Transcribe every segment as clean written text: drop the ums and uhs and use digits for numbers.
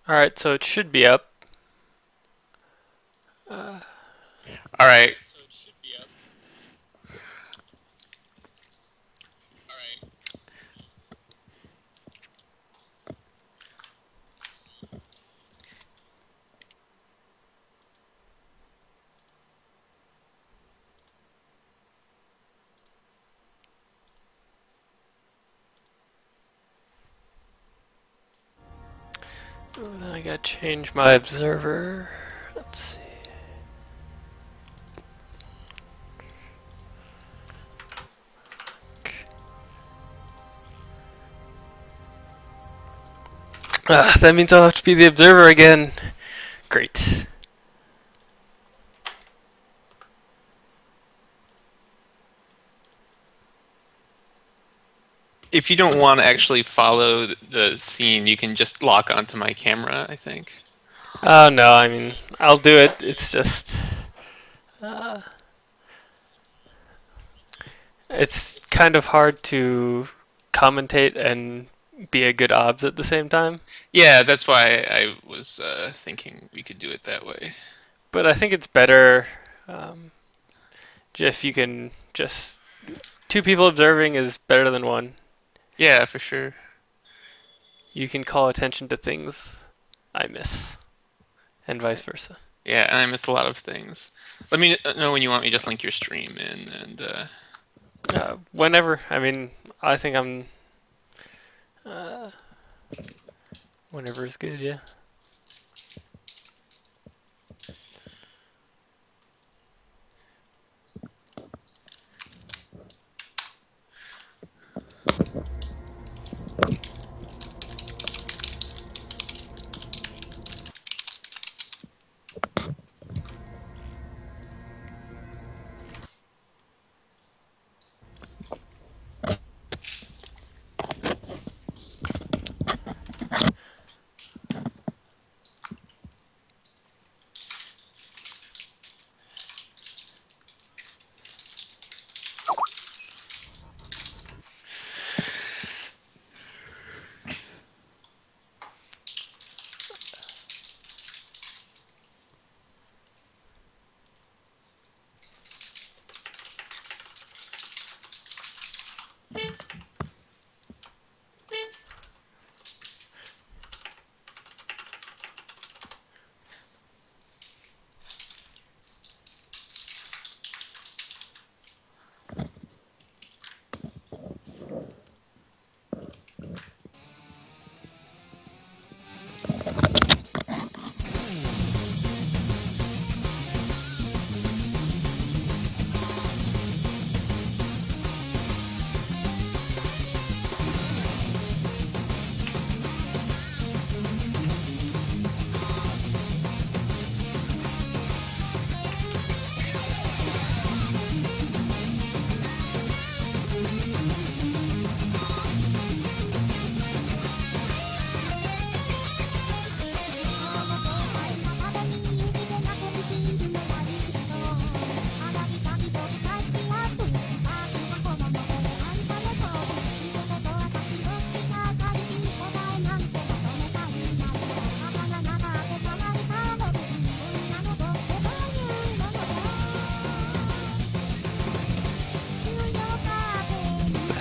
Alright, so it should be up. All right. Oh, then I gotta change my observer. Let's see. That means I'll have to be the observer again. Great. If you don't want to actually follow the scene, you can just lock onto my camera, I think. Oh no, I mean, I'll do it. It's just... Uh, it's kind of hard to commentate and be a good obs at the same time. Yeah, that's why I was thinking we could do it that way. But I think it's better if you can just... Two people observing is better than one. Yeah, for sure. You can call attention to things I miss, and vice versa. Yeah, and I miss a lot of things. Let me know when you want me to just link your stream in, and Whenever. I mean, I think I'm... whenever is good, yeah.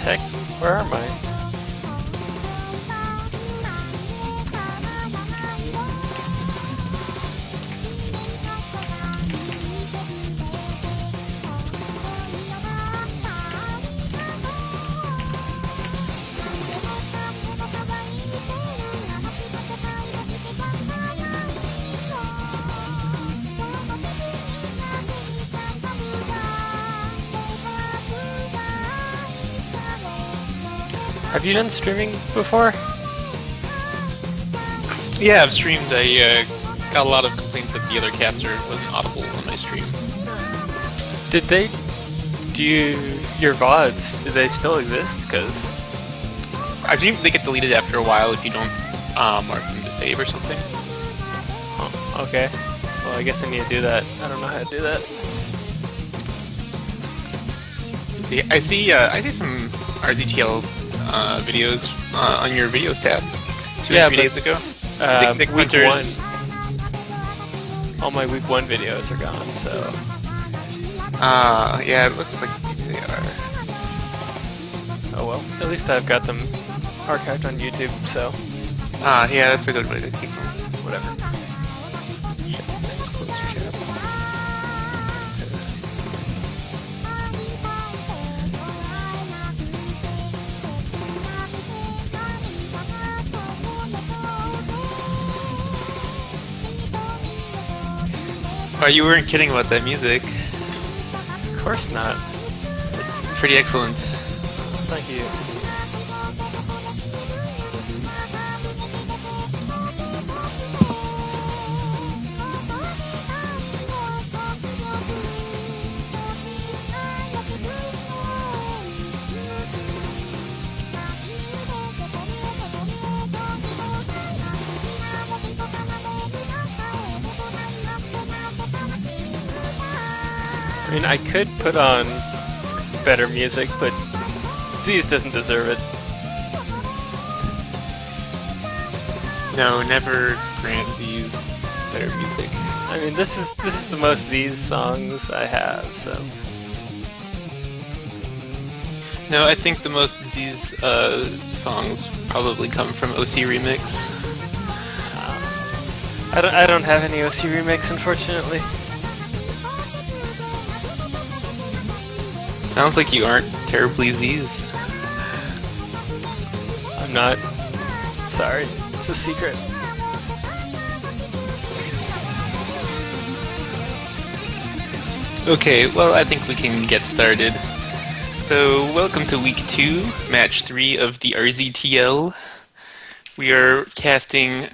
Heck, where am I? Have you done streaming before? yeah, I've streamed. I got a lot of complaints that the other caster wasn't audible on my stream. Did they... Do you... Your VODs, do they still exist? Because... I think they get deleted after a while if you don't mark them to save or something. Oh, okay. Well, I guess I need to do that. I don't know how to do that. See, I see some RZTL videos on your videos tab 2 or 3 days ago. Nick Week Hunter's. 1. All my week 1 videos are gone, so. Yeah, it looks like they are. Oh well. At least I've got them archived on YouTube, so. Yeah, that's a good way to keep them. Whatever. Just close chat. Oh, you weren't kidding about that music. Of course not. It's pretty excellent. Thank you. I mean, I could put on better music, but ZEEZ doesn't deserve it. No, never grant ZEEZ better music. I mean, this is the most ZEEZ songs I have, so. No, I think the most ZEEZ songs probably come from OC Remix. I don't have any OC remix, unfortunately. Sounds like you aren't terribly ZEEZ. I'm not. Sorry, it's a secret. Okay, well, I think we can get started. So, welcome to week 2, match 3 of the RZTL. We are casting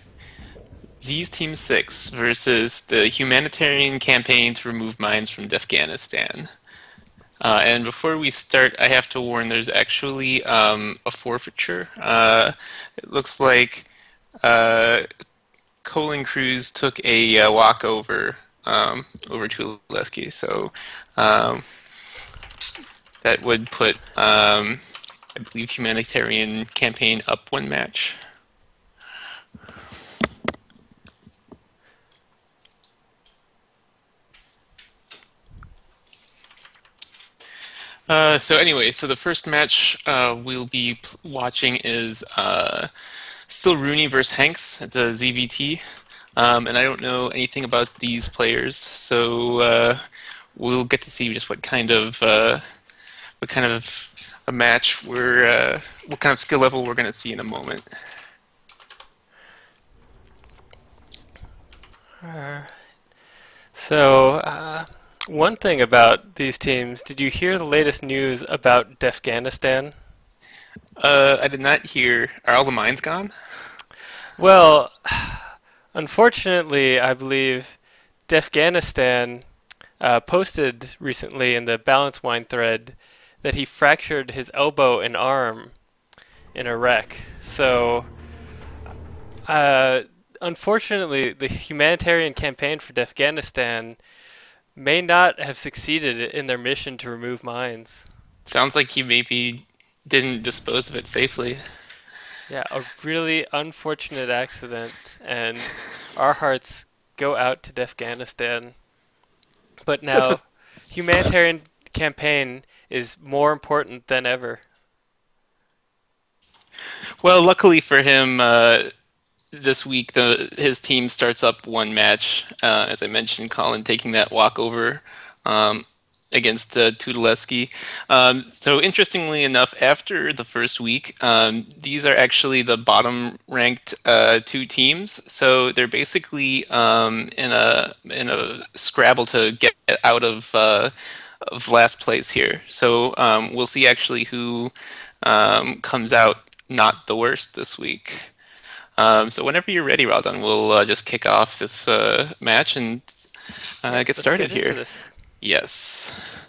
ZEEZ Team 6 versus the Humanitarian Campaign to Remove Mines from Defganistan. And before we start, I have to warn there's actually a forfeiture. It looks like Colin Cruz took a walkover over to Leski, so that would put, I believe, Humanitarian Campaign up 1 match. So anyway, so the first match we'll be watching is still Rooney versus Hanks at the ZVT, and I don't know anything about these players, so we'll get to see just what kind of a match what kind of skill level we're going to see in a moment. So, one thing about these teams, did you hear the latest news about Defganistan? I did not hear. Are all the mines gone? Well, unfortunately, I believe Defganistan posted recently in the Balance Wine thread that he fractured his elbow and arm in a wreck. So, unfortunately, the Humanitarian Campaign for Defganistan may not have succeeded in their mission to remove mines. Sounds like he maybe didn't dispose of it safely. Yeah, a really unfortunate accident, and our hearts go out to Defganistan. But now, Humanitarian Campaign is more important than ever. Well, luckily for him, this week his team starts up 1 match. As I mentioned, Colin taking that walkover against Tudaleski. So interestingly enough, after the first week, these are actually the bottom-ranked 2 teams. So they're basically in a scrabble to get out of last place here. So we'll see actually who comes out not the worst this week. So whenever you're ready, Raldan, we'll just kick off this match and get started here. Yes.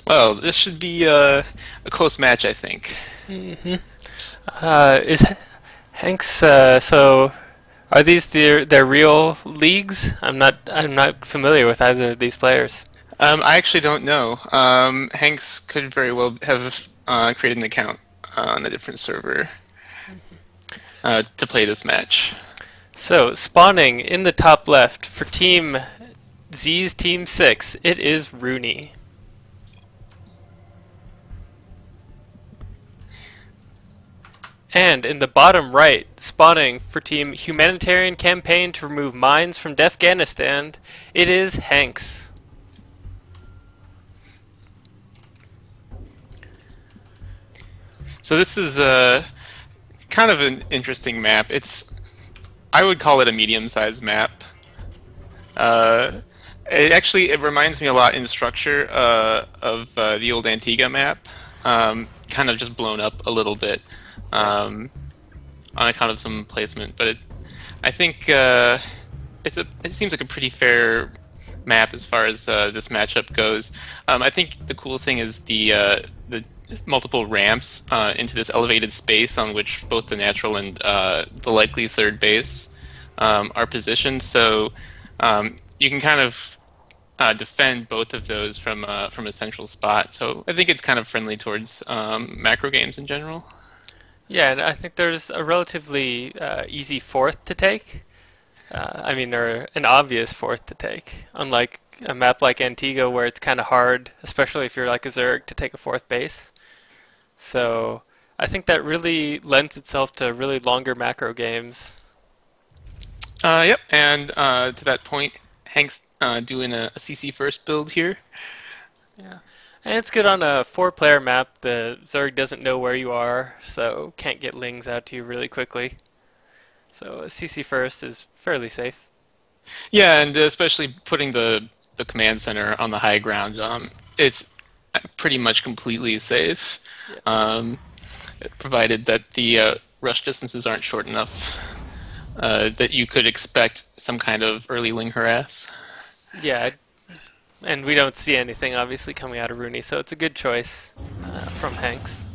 Well, this should be a close match, I think. Mm-hmm. Is Hanks? So, are these their real leagues? I'm not familiar with either of these players. I actually don't know. Hanks could very well have created an account on a different server to play this match. So, spawning in the top left for Team ZEEZ Team 6, it is Rooney. And in the bottom right, spawning for Team Humanitarian Campaign to remove mines from Defganistan, it is Hanks. So this is kind of an interesting map. I would call it a medium-sized map. It reminds me a lot in structure of the old Antigua map, kind of just blown up a little bit on account of some placement. But I think it seems like a pretty fair map as far as this matchup goes. I think the cool thing is the multiple ramps into this elevated space on which both the natural and the likely third base are positioned. So you can kind of defend both of those from a central spot. So I think it's kind of friendly towards macro games in general. Yeah, and I think there's a relatively easy fourth to take. Or an obvious fourth to take. Unlike a map like Antigua where it's kind of hard, especially if you're like a Zerg, to take a fourth base. So I think that really lends itself to really longer macro games. Yep, and to that point, Hank's doing a CC first build here. Yeah. And it's good on a 4-player map. The Zerg doesn't know where you are, so can't get lings out to you really quickly. So CC first is fairly safe. Yeah, and especially putting the command center on the high ground, it's pretty much completely safe, Yeah. provided that the rush distances aren't short enough that you could expect some kind of early ling harass. Yeah, and we don't see anything obviously coming out of Rooney, so it's a good choice from Hanks.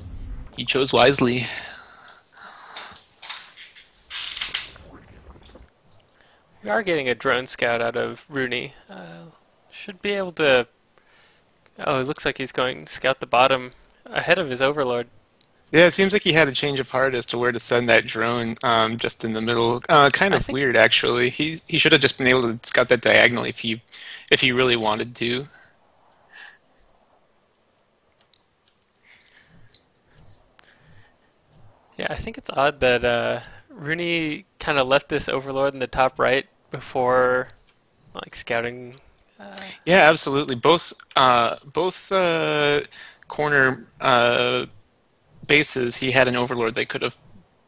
He chose wisely. We are getting a drone scout out of Rooney. Should be able to... Oh, it looks like he's going to scout the bottom ahead of his overlord. Yeah, it seems like he had a change of heart as to where to send that drone just in the middle. Kind of weird, actually. He should have just been able to scout that diagonally if he really wanted to. Yeah, I think it's odd that Rooney kind of left this overlord in the top right before like scouting. Yeah, absolutely. Both corner bases, he had an overlord that could have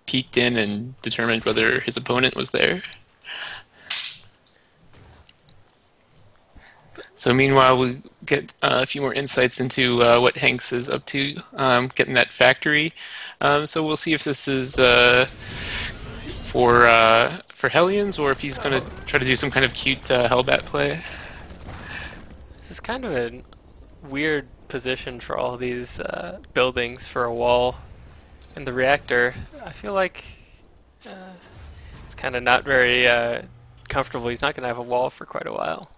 peeked in and determined whether his opponent was there. So meanwhile, we get a few more insights into what Hanks is up to, getting that factory. So we'll see if this is for Hellions or if he's going to try to do some kind of cute Hellbat play. This is kind of a weird position for all these buildings for a wall and the reactor. I feel like it's kind of not very comfortable. He's not going to have a wall for quite a while.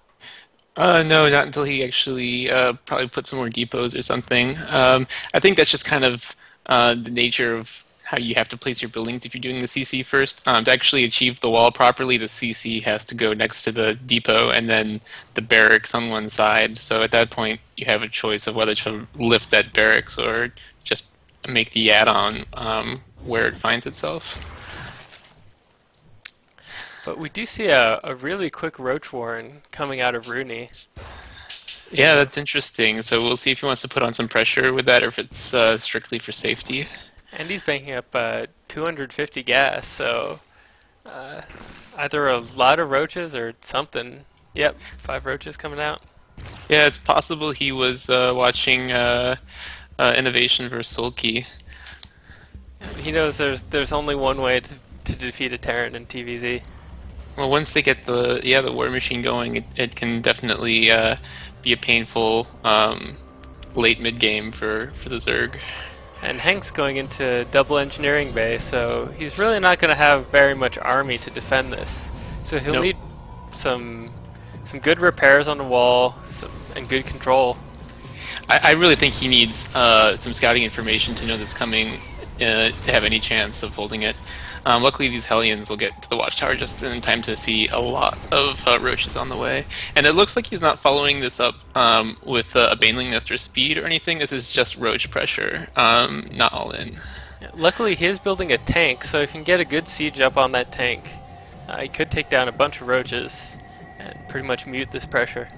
No, not until he actually probably put some more depots or something. I think that's just kind of the nature of how you have to place your buildings if you're doing the CC first. To actually achieve the wall properly, the CC has to go next to the depot and then the barracks on one side. So at that point, you have a choice of whether to lift that barracks or just make the add-on where it finds itself. But we do see a really quick Roach Warren coming out of Rooney. Yeah, that's interesting. So we'll see if he wants to put on some pressure with that or if it's strictly for safety. And he's banking up 250 gas, so either a lot of roaches or something. Yep, 5 roaches coming out. Yeah, it's possible he was watching Innovation versus Sulky. He knows there's only one way to defeat a Terran in TVZ. Well, once they get the War Machine going, it can definitely be a painful late mid-game for the Zerg. And Hank's going into double engineering bay, so he's really not going to have very much army to defend this. So he'll need some good repairs on the wall, and good control. I really think he needs some scouting information to know this coming to have any chance of holding it. Luckily, these Hellions will get to the watchtower just in time to see a lot of roaches on the way. And it looks like he's not following this up with a Baneling Nestor speed or anything. This is just roach pressure, not all in. Yeah, luckily, he is building a tank, so he can get a good siege up on that tank. He could take down a bunch of roaches and pretty much mute this pressure.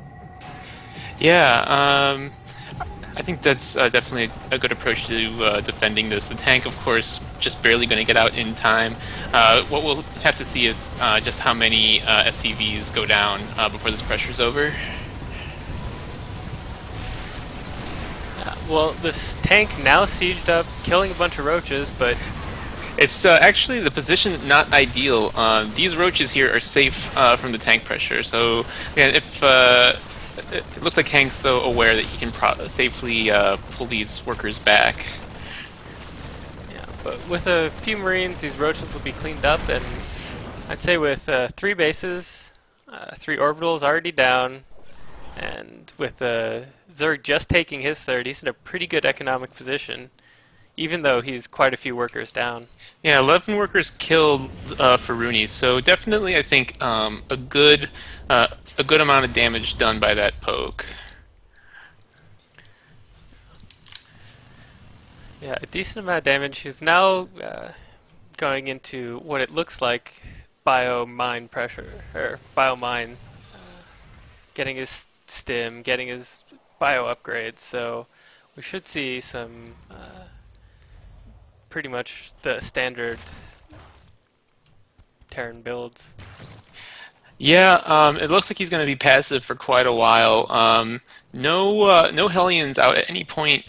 Yeah, I think that's definitely a good approach to defending this. The tank, of course, just barely going to get out in time. What we'll have to see is just how many SCVs go down before this pressure's over. Well, this tank now sieged up, killing a bunch of roaches, but It's actually the position not ideal. These roaches here are safe from the tank pressure, so again, if it looks like Hank's though aware that he can safely pull these workers back. yeah, but with a few Marines, these roaches will be cleaned up, and I'd say with 3 bases, 3 orbitals already down, and with Zerg just taking his third, he's in a pretty good economic position, even though he's quite a few workers down. Yeah, 11 workers killed for Rooney, so definitely I think a good amount of damage done by that poke. Yeah, a decent amount of damage. He's now going into what it looks like bio-mine pressure, or bio-mine, getting his stim, getting his bio upgrades, so we should see some pretty much the standard Terran builds. Yeah, it looks like he's going to be passive for quite a while. No Hellions out at any point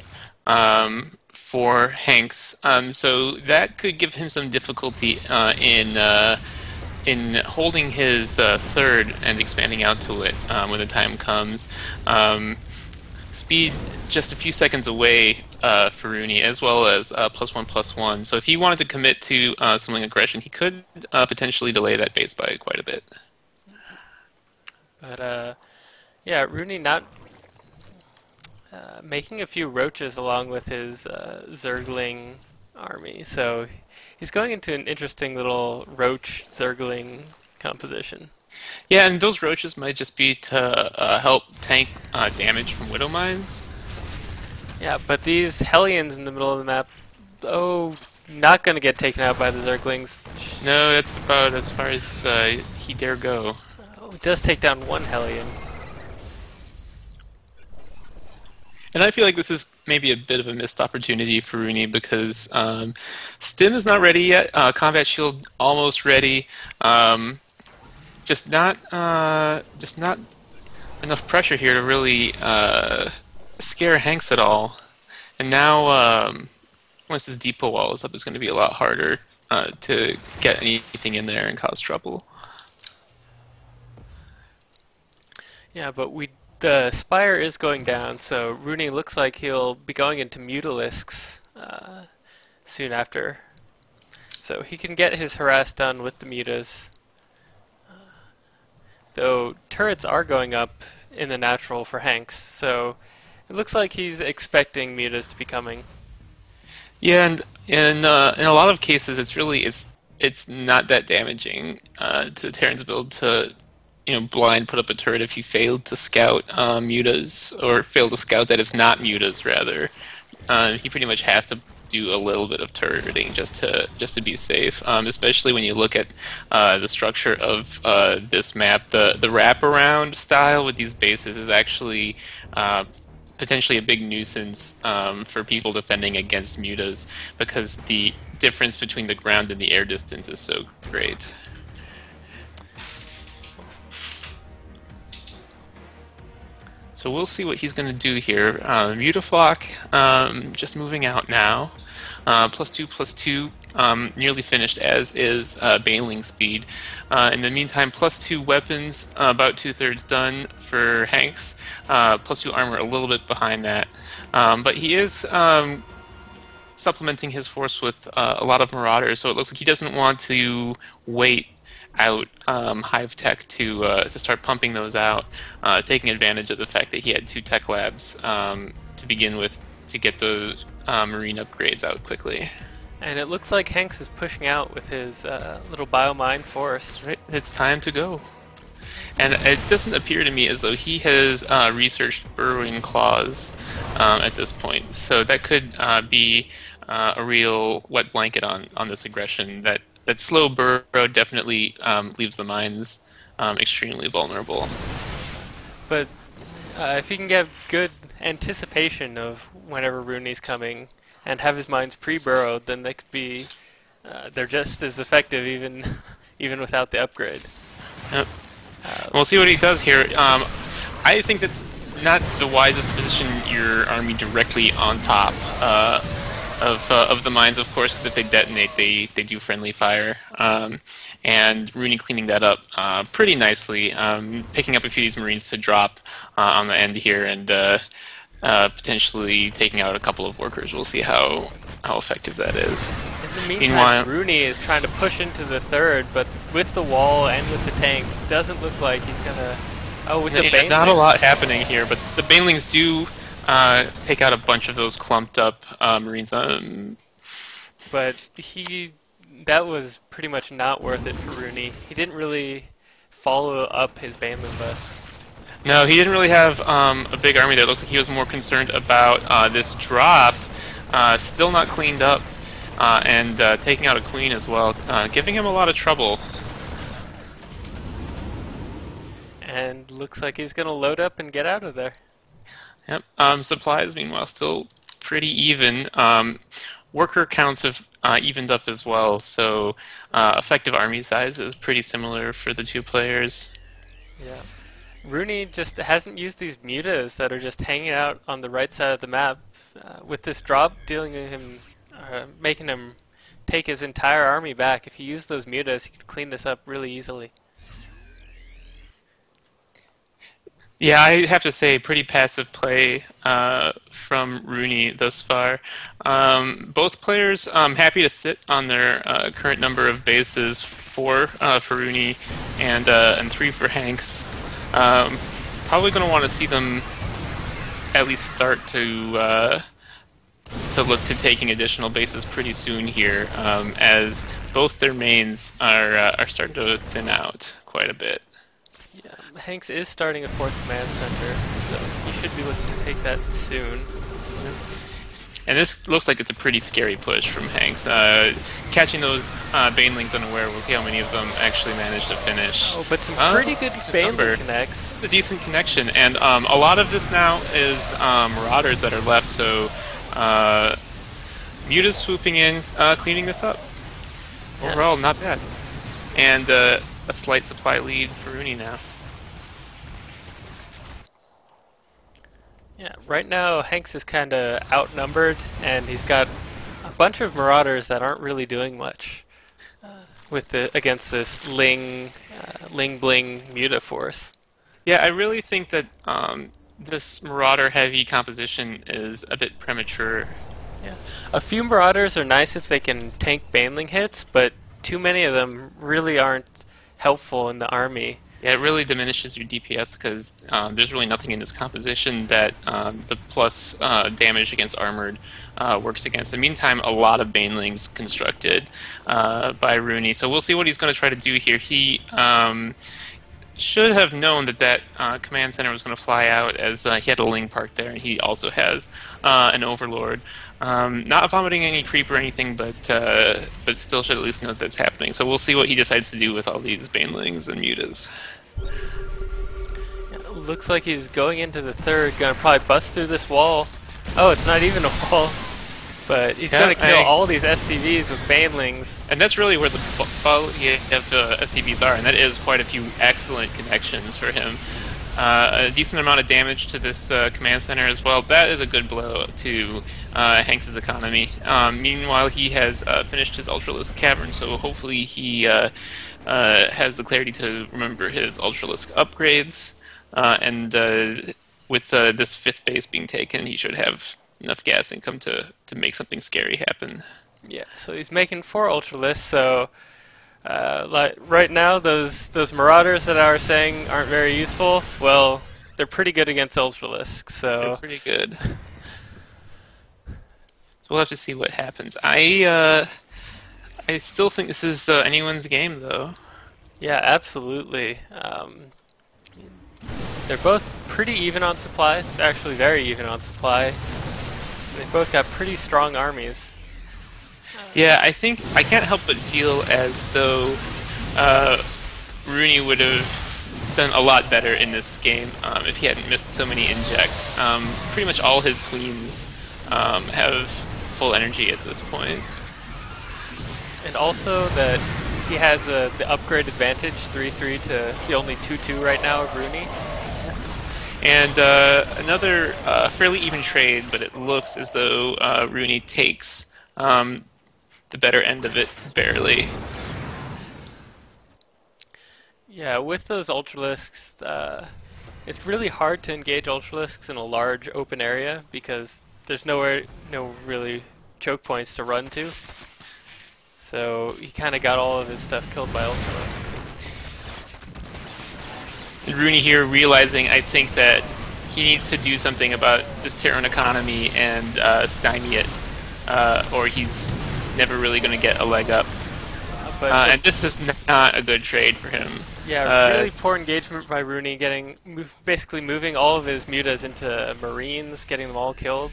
for Hanks, so that could give him some difficulty in holding his third and expanding out to it when the time comes. Speed just a few seconds away for Rooney, as well as +1/+1. So if he wanted to commit to something aggression, he could potentially delay that base by quite a bit. But yeah, Rooney not making a few roaches along with his Zergling army, so he's going into an interesting little roach Zergling composition. Yeah, and those roaches might just be to help tank damage from Widow Mines. Yeah, but these Hellions in the middle of the map, oh, not going to get taken out by the Zerglings. No, that's about as far as he dare go. Oh, it does take down 1 Hellion. And I feel like this is maybe a bit of a missed opportunity for Rooney because Stim is not ready yet. Combat Shield almost ready. Just not enough pressure here to really scare Hanks at all. And now, once this depot wall is up, it's going to be a lot harder to get anything in there and cause trouble. Yeah, but the Spire is going down, so Rooney looks like he'll be going into Mutalisks soon after. So he can get his harass done with the Mutas. Though turrets are going up in the natural for Hanks, so it looks like he's expecting Mutas to be coming. Yeah, and in a lot of cases, it's not that damaging to the Terran's build to blind put up a turret if you failed to scout mutas, or failed to scout that it's not mutas rather. He pretty much has to do a little bit of turreting just to be safe, especially when you look at the structure of this map. The wraparound style with these bases is actually potentially a big nuisance for people defending against mutas because the difference between the ground and the air distance is so great. So we'll see what he's going to do here. Mutaflock just moving out now. +2/+2, nearly finished, as is Baneling speed. In the meantime, +2 weapons, about 2/3 done for Hanks. +2 armor, a little bit behind that. But he is supplementing his force with a lot of Marauders, so it looks like he doesn't want to wait out Hive Tech to start pumping those out, taking advantage of the fact that he had 2 tech labs to begin with to get those marine upgrades out quickly. And it looks like Hanks is pushing out with his little biomine forest. Right, it's time to go. And it doesn't appear to me as though he has researched burrowing claws at this point. So that could be a real wet blanket on this aggression. That slow burrow definitely leaves the mines extremely vulnerable. But if he can get good anticipation of whenever Rooney's coming and have his mines pre-burrowed, then they could be they're just as effective even without the upgrade. Yep. We'll see what he does here. I think that's not the wisest to position your army directly on top of the mines, of course, because if they detonate, they do friendly fire. And Rooney cleaning that up pretty nicely, picking up a few of these Marines to drop on the end here, and potentially taking out a couple of workers. We'll see how effective that is. In the meantime, Rooney is trying to push into the third, but with the wall and with the tank, doesn't look like he's gonna. Oh, with the banelings. Not a lot happening here, but the banelings do take out a bunch of those clumped up Marines. But that was pretty much not worth it for Rooney. He didn't really follow up his baneling bust. No, he didn't really have a big army there. It looks like he was more concerned about this drop, still not cleaned up, and taking out a queen as well, giving him a lot of trouble. And looks like he's going to load up and get out of there. Yep. Supplies, meanwhile, still pretty even. Worker counts have evened up as well, so effective army size is pretty similar for the two players. Yeah. Rooney just hasn't used these mutas that are just hanging out on the right side of the map. With this drop, making him take his entire army back. If he used those mutas, he could clean this up really easily. Yeah, I have to say, pretty passive play from Rooney thus far. Both players happy to sit on their current number of bases, 4 for Rooney and 3 for Hanks. Probably going to want to see them at least start to look to taking additional bases pretty soon here, as both their mains are starting to thin out quite a bit. Yeah, Hanks is starting a 4th command center, so he should be looking to take that soon. And this looks like it's a pretty scary push from Hanks. Catching those banelings unaware, we'll see how many of them actually manage to finish. Oh, but some pretty good baneling connects. It's a decent connection, and a lot of this now is Marauders that are left, so Muta's swooping in, cleaning this up. Overall, not bad. And a slight supply lead for Rooney now. Yeah, right now Hanks is kind of outnumbered, and he's got a bunch of Marauders that aren't really doing much against this Ling Bling Muta force. Yeah, I really think that this Marauder-heavy composition is a bit premature. Yeah, a few Marauders are nice if they can tank baneling hits, but too many of them really aren't helpful in the army. Yeah, it really diminishes your DPS because there's really nothing in this composition that the plus damage against armored works against. In the meantime, a lot of banelings constructed by Rooney, so we'll see what he's going to try to do here. He should have known that command center was going to fly out, as he had a Ling park there, and he also has an Overlord. Not vomiting any creep or anything, but still should at least know that's happening. So we'll see what he decides to do with all these banelings and mutas. It looks like he's going into the third, going to probably bust through this wall. Oh, it's not even a wall. But he's going to kill all these SCVs with banelings. And that's really where the quality of the SCVs are, and that is quite a few excellent connections for him. A decent amount of damage to this command center as well. That is a good blow to Hanks' economy. Meanwhile, he has finished his Ultralisk Cavern, so hopefully he has the clarity to remember his Ultralisk upgrades. And with this 5th base being taken, he should have enough gas income to make something scary happen. Yeah, so he's making 4 Ultralisks, so Like right now, those Marauders that I was saying aren't very useful. Well, they're pretty good against Ultralisks, They're so pretty good. So we'll have to see what happens. I still think this is anyone's game, though. yeah, absolutely. They're both pretty even on supply. They're actually very even on supply. They've both got pretty strong armies. Yeah, I think I can't help but feel as though Rooney would have done a lot better in this game if he hadn't missed so many injects. Pretty much all his queens have full energy at this point. And also that he has the upgrade advantage, 3-3 to the only 2-2 right now of Rooney. And another fairly even trade, but it looks as though Rooney takes the better end of it, barely. Yeah, with those Ultralisks, it's really hard to engage Ultralisks in a large open area because there's no really choke points to run to. So he kind of got all of his stuff killed by Ultralisks. And Rooney here realizing, I think, that he needs to do something about this Terran economy and stymie it, or he's never really going to get a leg up. And this is not a good trade for him. Yeah, really poor engagement by Rooney, basically moving all of his mutas into Marines, getting them all killed.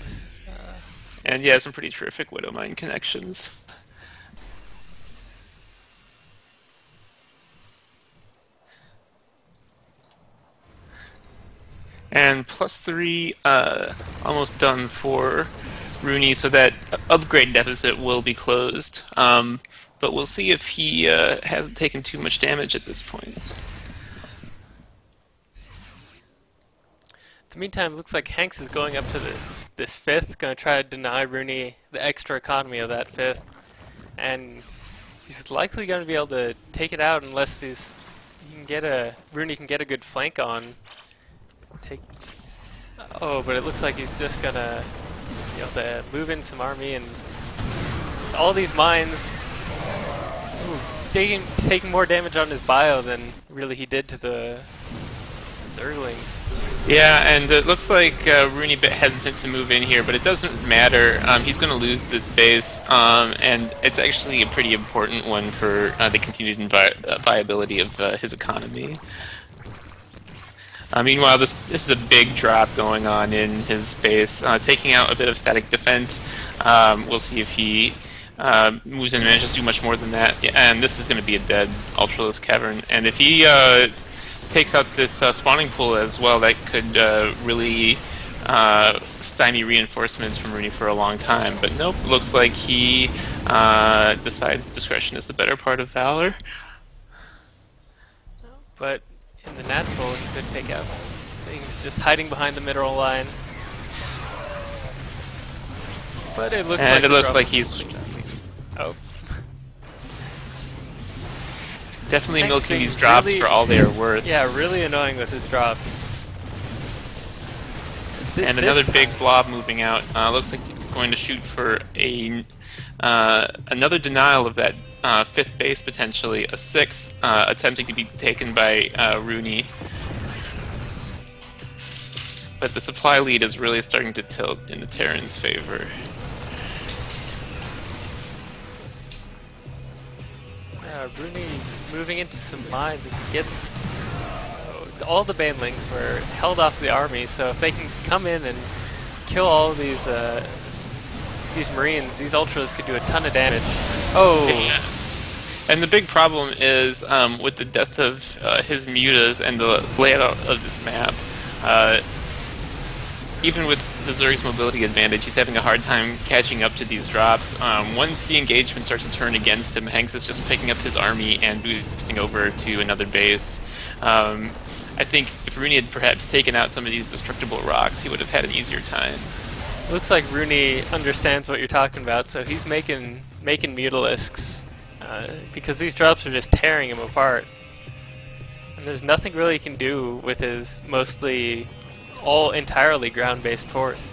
And yeah, some pretty terrific Widowmine connections. And +3, almost done for Rooney, so that upgrade deficit will be closed. But we'll see if he hasn't taken too much damage at this point. In the meantime, it looks like Hanks is going up to this 5th, going to try to deny Rooney the extra economy of that 5th. And he's likely going to be able to take it out unless Rooney can get a good flank on. Oh, but it looks like he's just gonna be able to move in some army and all these mines. Ooh, taking more damage on his bio than really he did to the Zerglings. Yeah, and it looks like Rooney a bit hesitant to move in here, but it doesn't matter. He's going to lose this base, and it's actually a pretty important one for the continued viability of his economy. Meanwhile, this is a big drop going on in his base, taking out a bit of static defense. We'll see if he moves in and manages to do much more than that. Yeah, and this is going to be a dead Ultralisk Cavern. And if he takes out this spawning pool as well, that could really stymie reinforcements from Rooney for a long time. But nope, looks like he decides discretion is the better part of valor. But in the natural, he could take out some things just hiding behind the mineral line. But it looks like he's oh. Definitely milking these drops for all they are worth. Yeah, really annoying with his drops. And another big blob moving out. Looks like he's going to shoot for another denial of that 5th base, potentially a 6th, attempting to be taken by Rooney. But the supply lead is really starting to tilt in the Terran's favor. Rooney moving into some mines. If he gets all the banelings were held off the army, so if they can come in and kill all of these Marines, these Ultras could do a ton of damage. Oh! Yeah. And the big problem is with the death of his mutas and the layout of this map, even with the Zerg's mobility advantage, he's having a hard time catching up to these drops. Once the engagement starts to turn against him, Hanks is just picking up his army and boosting over to another base. I think if Rooney had perhaps taken out some of these destructible rocks, he would have had an easier time. Looks like Rooney understands what you're talking about, so he's making Mutalisks. Because these drops are just tearing him apart. And there's nothing really he can do with his mostly entirely ground-based force.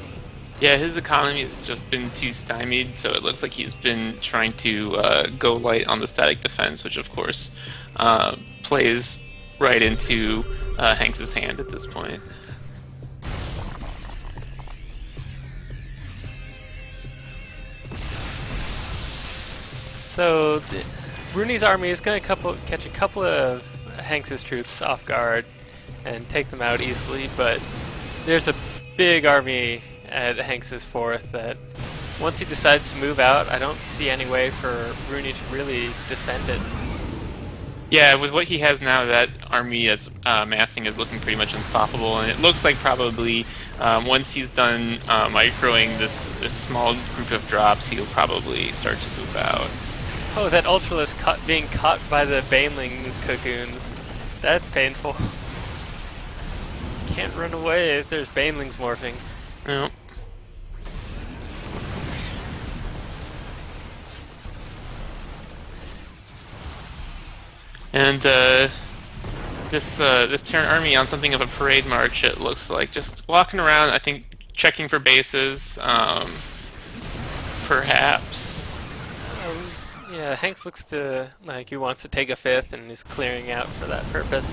Yeah, his economy has just been too stymied, so it looks like he's been trying to go light on the static defense, which of course plays right into Hanks's hand at this point. So Rooney's army is going to catch a couple of Hanks's troops off guard and take them out easily, but there's a big army at Hanks's fourth that once he decides to move out, I don't see any way for Rooney to really defend it. Yeah, with what he has now, that army as massing is looking pretty much unstoppable, and it looks like probably once he's done microing this small group of drops, he'll probably start to move out. Oh, that Ultralisk being caught by the Baneling cocoons. That's painful. Can't run away if there's Banelings morphing. No. And this Terran army on something of a parade march, it looks like, just walking around, I think checking for bases, perhaps. Yeah, Hanks looks to like he wants to take a fifth and is clearing out for that purpose.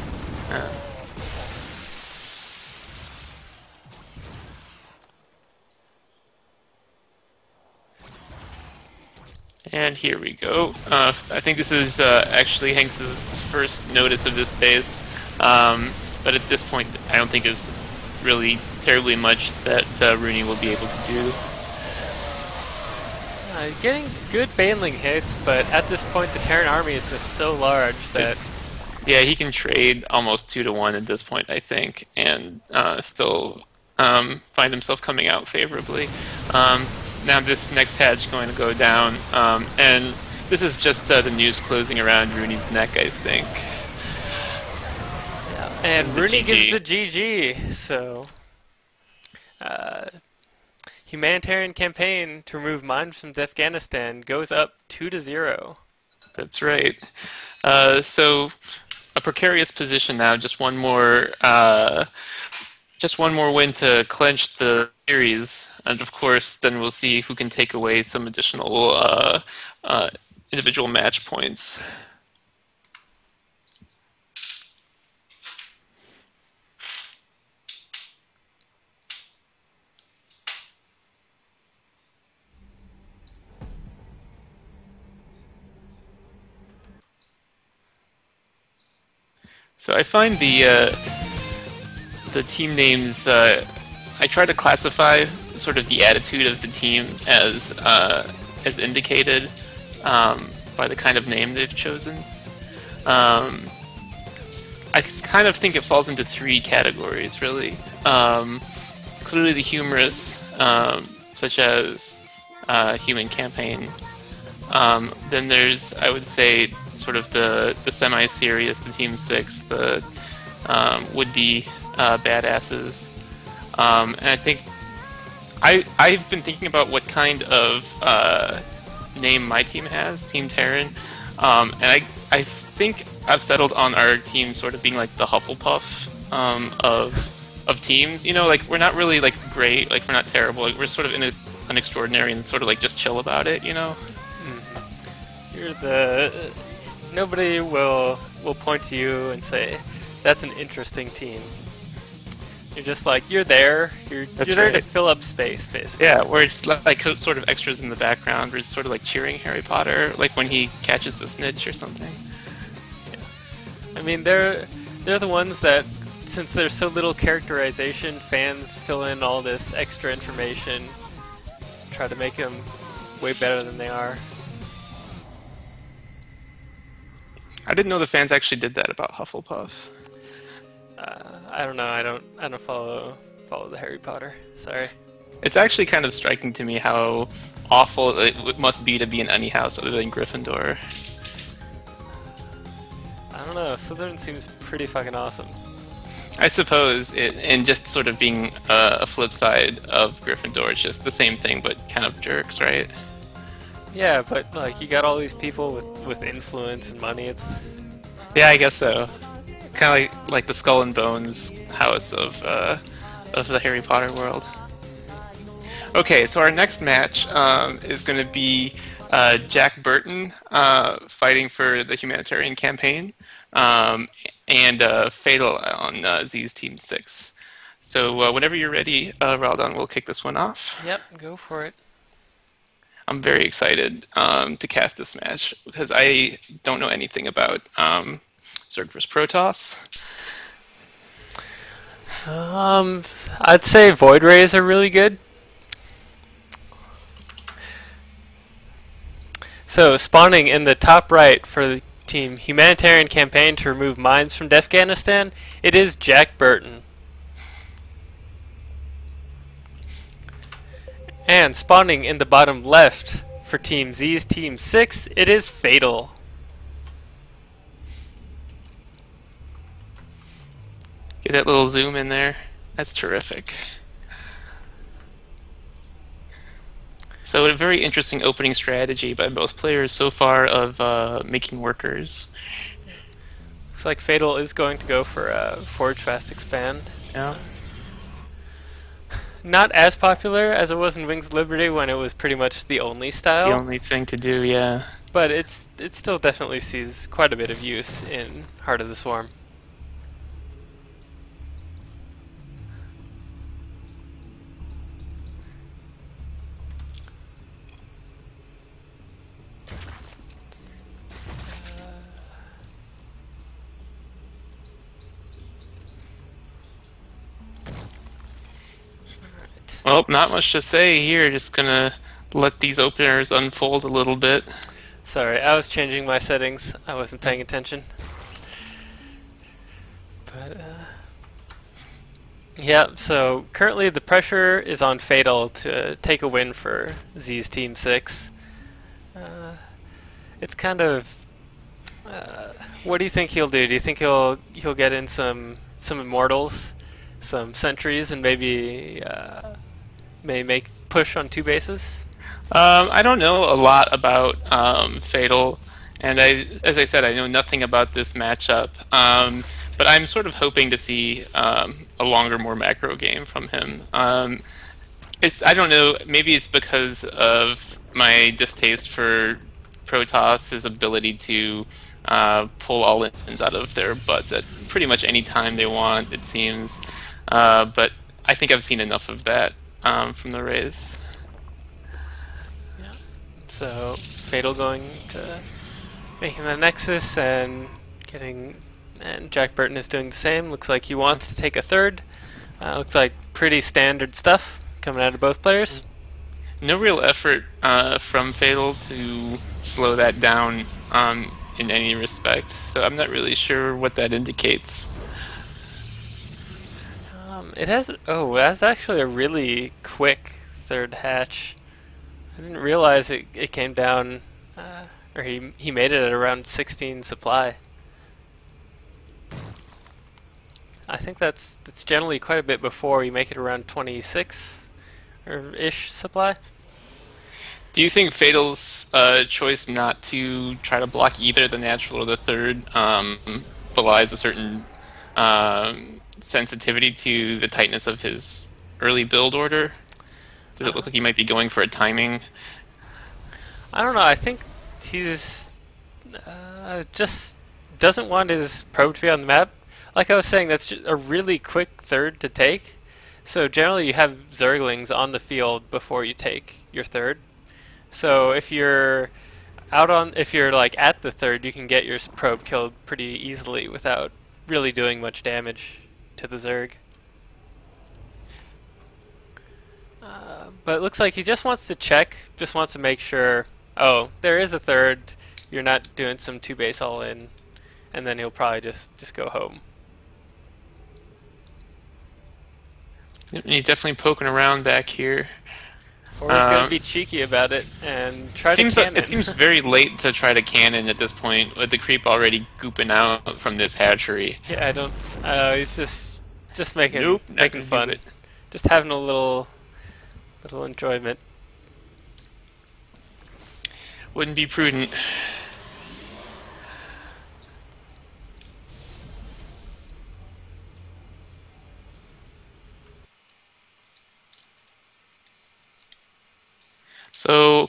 And here we go. I think this is actually Hanks's first notice of this base, but at this point I don't think there's really terribly much that Rooney will be able to do. Getting good Baneling hits, but at this point the Terran army is just so large that... Yeah, he can trade almost 2-to-1 at this point, I think, and still find himself coming out favorably. Now this next hatch going to go down, and this is just the noose closing around Rooney's neck, I think. Yeah. And Rooney gives the GG, so... Humanitarian campaign to remove mines from Defganistan goes up 2-0. That's right. So a precarious position now. Just one more win to clinch the series, and of course, then we'll see who can take away some additional individual match points. So I find the team names, I try to classify sort of the attitude of the team as indicated by the kind of name they've chosen. I kind of think it falls into 3 categories, really. Clearly the humorous, such as Human Campaign. Then there's, I would say, sort of the semi-serious, the Team 6, the would-be badasses. And I think I've been thinking about what kind of name my team has, Team Terran, and I think I've settled on our team sort of being like the Hufflepuff of teams. You know, like we're not really like great, like we're not terrible, like we're sort of an extraordinary and sort of like just chill about it, you know. You're the nobody will point to you and say that's an interesting team. You're just like you're there. You're there to fill up space, basically. Yeah, we're just like sort of extras in the background. We're just sort of like cheering Harry Potter, like when he catches the snitch or something. Yeah. I mean, they're the ones that, since there's so little characterization, fans fill in all this extra information, try to make them way better than they are. I didn't know the fans actually did that about Hufflepuff. I don't know. I don't follow the Harry Potter. Sorry. It's actually kind of striking to me how awful it must be to be in any house other than Gryffindor. I don't know. Slytherin seems pretty fucking awesome. I suppose and just sort of being a flip side of Gryffindor, it's just the same thing, but kind of jerks, right? Yeah, but like you got all these people with influence and money. It's yeah, I guess so. Kind of like the Skull and Bones house of the Harry Potter world. Okay, so our next match is going to be Jack Burton fighting for the Humanitarian campaign, and Fatal on ZEEZ Team 6. So whenever you're ready, Raldon, we'll kick this one off. Yep, go for it. I'm very excited to cast this match because I don't know anything about Zerg vs Protoss. I'd say Void Rays are really good. So spawning in the top right for the team Humanitarian campaign to remove mines from Defganistan, it is Jack Burton. And spawning in the bottom left for Team ZEEZ Team 6, it is Fatal. Get that little zoom in there. That's terrific. So a very interesting opening strategy by both players so far of making workers. Looks like Fatal is going to go for a Forge Fast Expand. Yeah. Not as popular as it was in Wings of Liberty when it was pretty much the only style. The only thing to do, yeah. But it still definitely sees quite a bit of use in Heart of the Swarm. Well, not much to say here. Just gonna let these openers unfold a little bit. Sorry, I was changing my settings. I wasn't paying attention. But, yeah, so currently the pressure is on Fatal to take a win for ZEEZ Team 6. It's kind of... what do you think he'll do? Do you think he'll get in some Immortals, some Sentries, and maybe may make push on 2 bases? I don't know a lot about Fatal, and as I said, I know nothing about this matchup. But I'm sort of hoping to see a longer, more macro game from him. I don't know. Maybe it's because of my distaste for Protoss' ability to pull all-ins out of their butts at pretty much any time they want, it seems. But I think I've seen enough of that from the Rays. Yeah. So Fatal going to making the Nexus and getting, and Jack Burton is doing the same. Looks like he wants to take a third. Looks like pretty standard stuff coming out of both players. No real effort from Fatal to slow that down in any respect, so I'm not really sure what that indicates. It has. Oh, that's actually a really quick third hatch. I didn't realize it came down, or he made it at around 16 supply. I think that's generally quite a bit before you make it around 26 or ish supply. Do you think Fatal's choice not to try to block either the natural or the third belies a certain sensitivity to the tightness of his early build order? Does it look like he might be going for a timing? I don't know. I think he's just doesn't want his probe to be on the map. Like I was saying, that's just a really quick third to take. So generally you have Zerglings on the field before you take your third. So if you're like at the third, you can get your probe killed pretty easily without really doing much damage to the Zerg. But it looks like he just wants to check, just wants to make sure, oh, there is a third, you're not doing some 2 base all in, and then he'll probably just go home. He's definitely poking around back here. Or he's going to be cheeky about it and try to cannon. It seems very late to try to cannon at this point, with the creep already gooping out from this hatchery. Yeah, I don't... he's just making fun. It. Just having a little enjoyment. Wouldn't be prudent.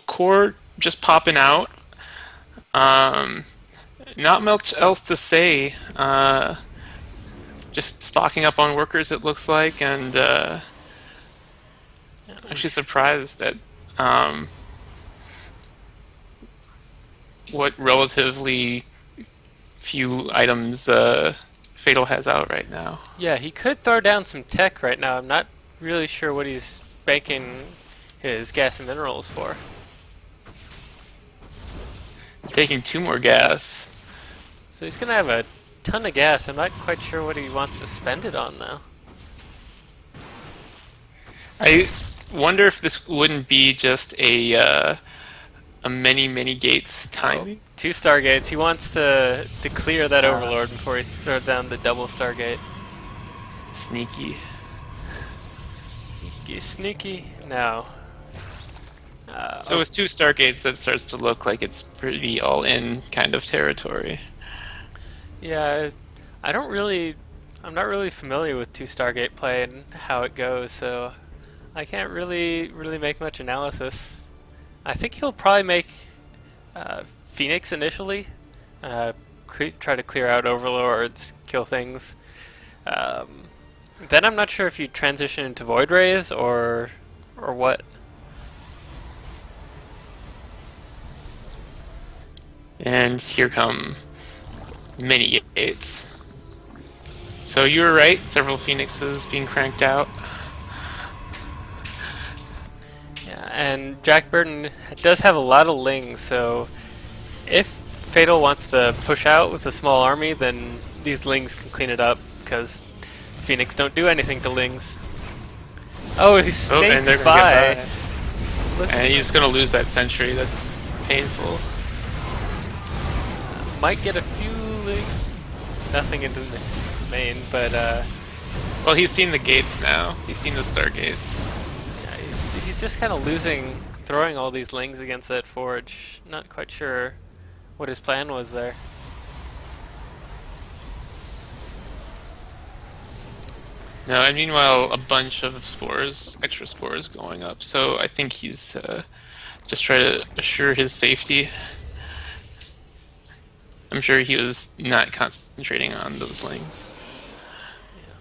core just popping out. Not much else to say. Just stocking up on workers, it looks like, and actually surprised at what relatively few items Fatal has out right now. Yeah, he could throw down some tech right now. I'm not really sure what he's banking his gas and minerals for. Taking 2 more gas. So he's gonna have a ton of gas. I'm not quite sure what he wants to spend it on now. I wonder if this wouldn't be just a many gates timing. 2 Stargates. He wants to clear that Overlord before he throws down the double Stargate. Sneaky. Sneaky. No. So with 2 Stargates, that starts to look like it's pretty all-in kind of territory. Yeah, I'm not really familiar with 2 Stargate play and how it goes, so I can't really make much analysis. I think he'll probably make Phoenix initially, try to clear out Overlords, kill things. Then I'm not sure if you transition into Void Rays or what. And here come many gates. So you were right, several Phoenixes being cranked out. Yeah, and Jack Burton does have a lot of Lings, so if Fatal wants to push out with a small army, then these Lings can clean it up, because Phoenix don't do anything to Lings. Oh, he sneaks by. And he's going to lose that sentry, that's painful. Might get a few Lings. Nothing into the main, but well, he's seen the gates now. He's seen the Stargates. Yeah, he's just kind of losing, throwing all these Lings against that forge. Not quite sure what his plan was there. No, and meanwhile, a bunch of spores, extra spores going up. So I think he's just trying to assure his safety. I'm sure he was not concentrating on those Lings. Yeah.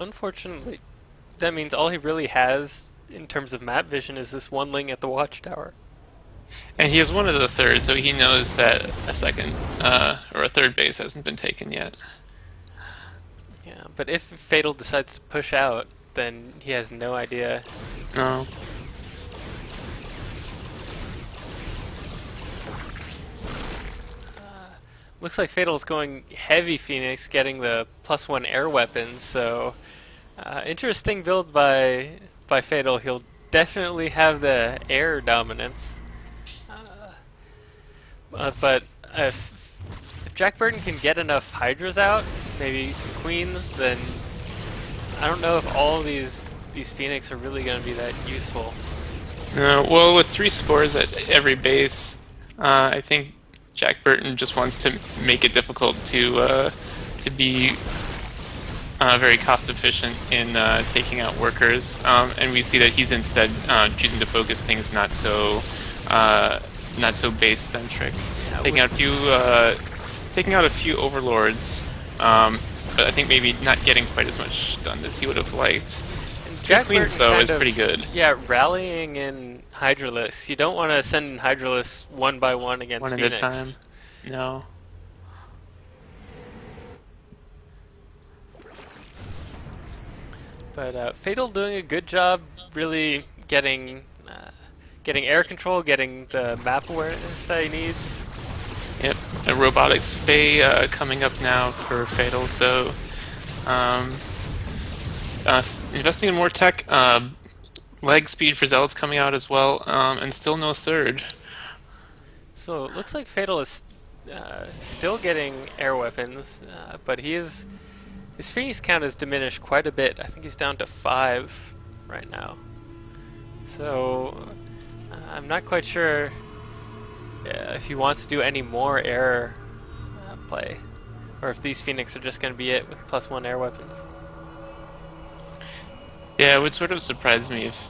Unfortunately, that means all he really has in terms of map vision is this 1 Ling at the watchtower. And he has one of the third, so he knows that a second or a third base hasn't been taken yet. Yeah, but if Fatal decides to push out, then he has no idea. No. Looks like Fatal's going heavy Phoenix, getting the +1 air weapons, so interesting build by Fatal. He'll definitely have the air dominance. But if Jack Burton can get enough Hydras out, maybe some Queens, then I don't know if all these Phoenix are really going to be that useful. Well, with 3 spores at every base, I think Jack Burton just wants to make it difficult to be very cost efficient in taking out workers, and we see that he's instead choosing to focus things not so base centric, taking out a few overlords, but I think maybe not getting quite as much done as he would have liked. Jack Queens though is pretty good. Yeah, rallying in Hydralisk. You don't want to send in Hydralisk one by one against Phoenix. One at a time. No. But Fatal doing a good job, really getting air control, getting the map awareness that he needs. Yep, a robotics bay coming up now for Fatal, so investing in more tech, leg speed for Zealots coming out as well, and still no third. So it looks like Fatal is still getting air weapons, but his Phoenix count has diminished quite a bit. I think he's down to 5 right now. So I'm not quite sure if he wants to do any more air play, or if these Phoenix are just going to be it with +1 air weapons. Yeah, it would sort of surprise me if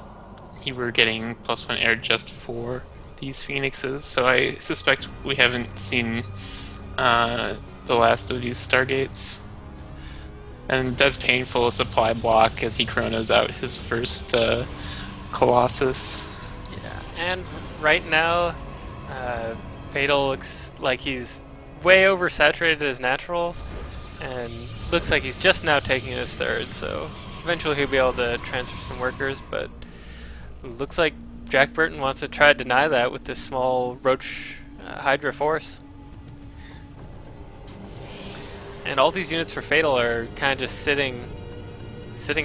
he were getting +1 air just for these Phoenixes, so I suspect we haven't seen the last of these Stargates. And that's painful supply block as he chronos out his first Colossus. Yeah, and right now, Fatal looks like he's way oversaturated as natural, and looks like he's just now taking his third, so eventually he'll be able to transfer some workers, but looks like Jack Burton wants to try to deny that with this small Roach Hydra force. And all these units for Fatal are kind of just sitting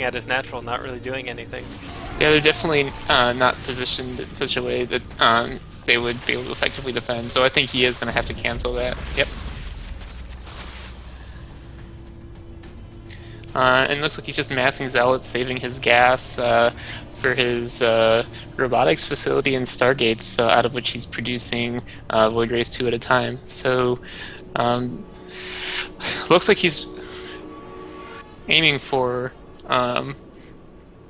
at his natural, not really doing anything. Yeah, they're definitely not positioned in such a way that they would be able to effectively defend, so I think he is going to have to cancel that. Yep. And it looks like he's just massing Zealots, saving his gas for his robotics facility and Stargates, out of which he's producing Void Rays 2 at a time. So, looks like he's aiming for a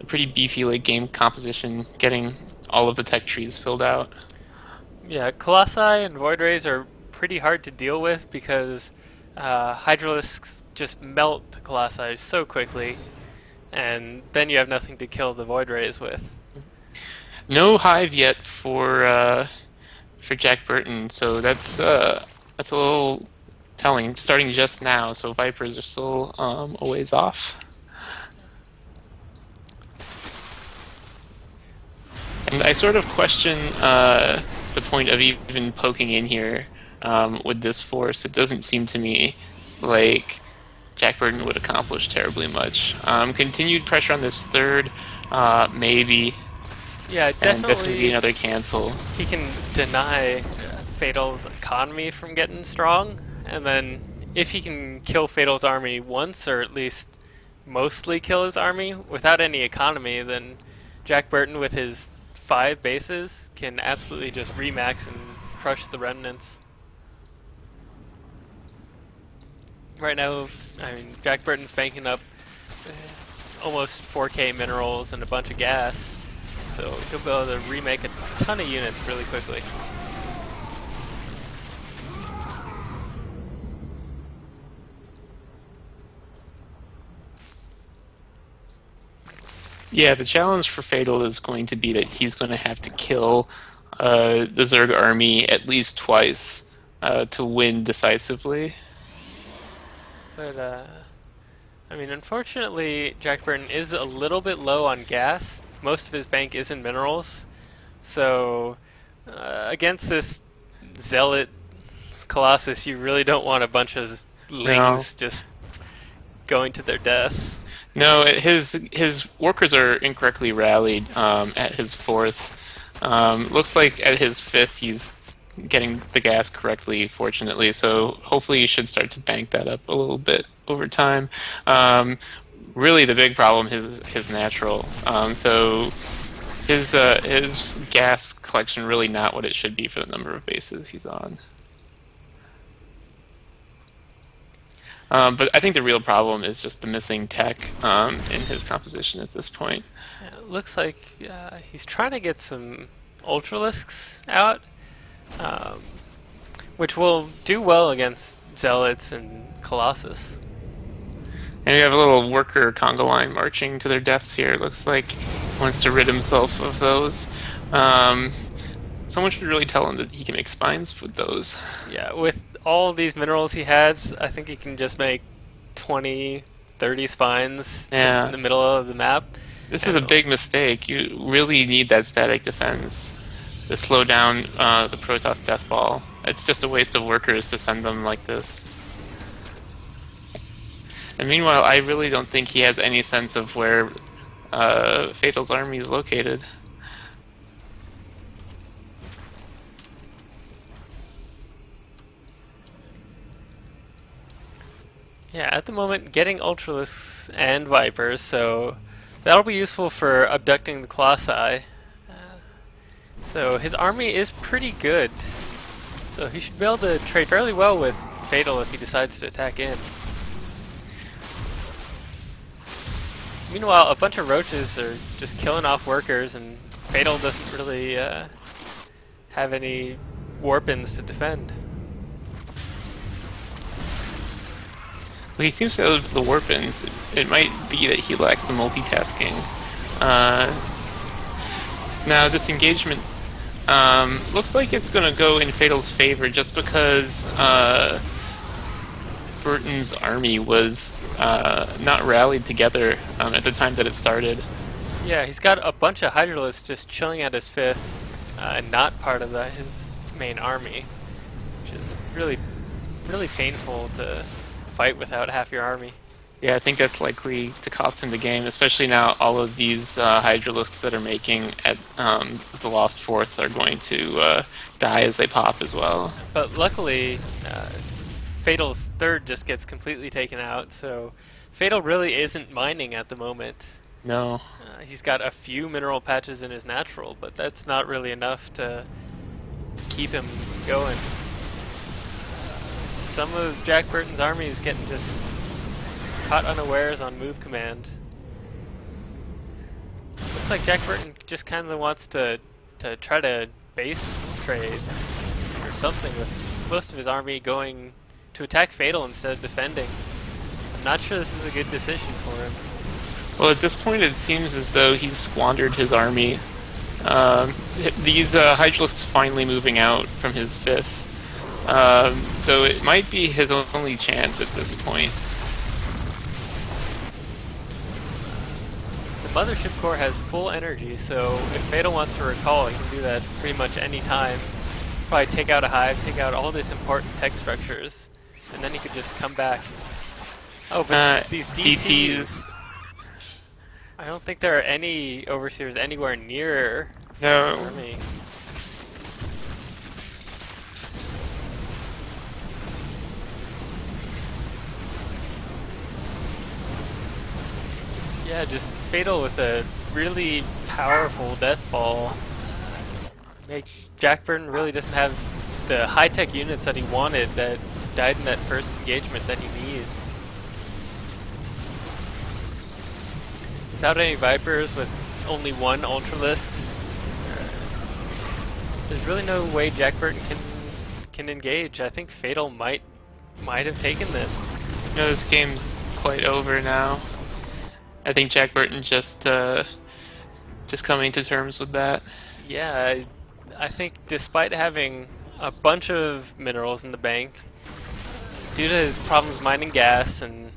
pretty beefy late game composition, getting all of the tech trees filled out. Yeah, Colossi and Void Rays are pretty hard to deal with because Hydralisks just melt the Colossi so quickly, and then you have nothing to kill the Void Rays with. No hive yet for Jack Burton, so that's a little telling. Starting just now, so Vipers are still a ways off. And I sort of question the point of even poking in here with this force. It doesn't seem to me like Jack Burton would accomplish terribly much. Continued pressure on this third, maybe. Yeah, definitely. And that's going to be another cancel. He can deny Fatal's economy from getting strong, and then if he can kill Fatal's army once, or at least mostly kill his army without any economy, then Jack Burton with his 5 bases can absolutely just remax and crush the remnants. Right now, I mean, Jack Burton's banking up almost 4K minerals and a bunch of gas, so he'll be able to remake a ton of units really quickly. Yeah, the challenge for Fatal is going to be that he's going to have to kill the Zerg army at least twice to win decisively. But, I mean, unfortunately, Jack Burton is a little bit low on gas. Most of his bank is in minerals. So, against this Zealot Colossus, you really don't want a bunch of lings just going to their deaths. No, his workers are incorrectly rallied at his 4th. Looks like at his 5th he's getting the gas correctly, fortunately, so hopefully you should start to bank that up a little bit over time. Really the big problem is his natural. So his gas collection really not what it should be for the number of bases he's on. But I think the real problem is just the missing tech in his composition at this point. Yeah, it looks like he's trying to get some Ultralisks out, which will do well against Zealots and Colossus. And we have a little worker conga line marching to their deaths here. It looks like he wants to rid himself of those. Someone should really tell him that he can make spines with those. Yeah, with all these minerals he has, I think he can just make 20, 30 spines just in the middle of the map. This is a big mistake. You really need that static defense to slow down the Protoss Death Ball. It's just a waste of workers to send them like this. And meanwhile, I really don't think he has any sense of where Fatal's army is located. Yeah, at the moment, getting Ultralisks and Vipers, so that'll be useful for abducting the Colossi. So his army is pretty good. So he should be able to trade fairly well with Fatal if he decides to attack in. Meanwhile, a bunch of roaches are just killing off workers, and Fatal doesn't really have any warpins to defend. Well, he seems to have the warpins. It might be that he lacks the multitasking. Now, this engagement looks like it's going to go in Fatal's favor just because Burton's army was not rallied together at the time that it started. Yeah, he's got a bunch of Hydralisks just chilling at his 5th and not part of his main army, which is really, really painful to fight without half your army. Yeah, I think that's likely to cost him the game, especially now all of these Hydralisks that are making at the Lost Fourth are going to die as they pop as well. But luckily, Fatal's 3rd just gets completely taken out, so Fatal really isn't mining at the moment. No. He's got a few mineral patches in his natural, but that's not really enough to keep him going. Some of Jack Burton's army is getting just caught unawares on move command. Looks like Jack Burton just kind of wants to try to base trade or something, with most of his army going to attack Fatal instead of defending. I'm not sure this is a good decision for him. Well, at this point it seems as though he's squandered his army. These Hydralisks finally moving out from his 5th. So it might be his only chance at this point. The Mothership Core has full energy, so if Fatal wants to recall, he can do that pretty much any time. Probably take out a hive, take out all these important tech structures, and then he could just come back. Oh, but these DTs... I don't think there are any Overseers anywhere near no. the army. Yeah, just Fatal with a really powerful death ball. Jack Burton really doesn't have the high-tech units that he wanted that died in that first engagement that he needs. Without any Vipers, with only 1 Ultralisks, there's really no way Jack Burton can engage. I think Fatal might have taken this. No, this game's quite over now. I think Jack Burton just coming to terms with that. Yeah, I think despite having a bunch of minerals in the bank, due to his problems mining gas and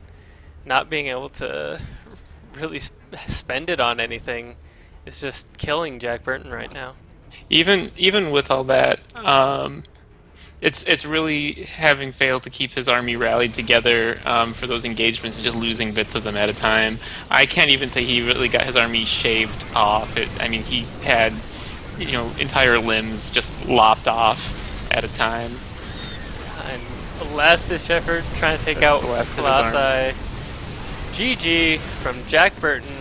not being able to really spend it on anything, it's just killing Jack Burton right now. Even with all that, it's really having failed to keep his army rallied together for those engagements and just losing bits of them at a time. I can't even say he really got his army shaved off. I mean, he had entire limbs just lopped off at a time. And last-ditch effort trying to take out Colossi. GG from Jack Burton.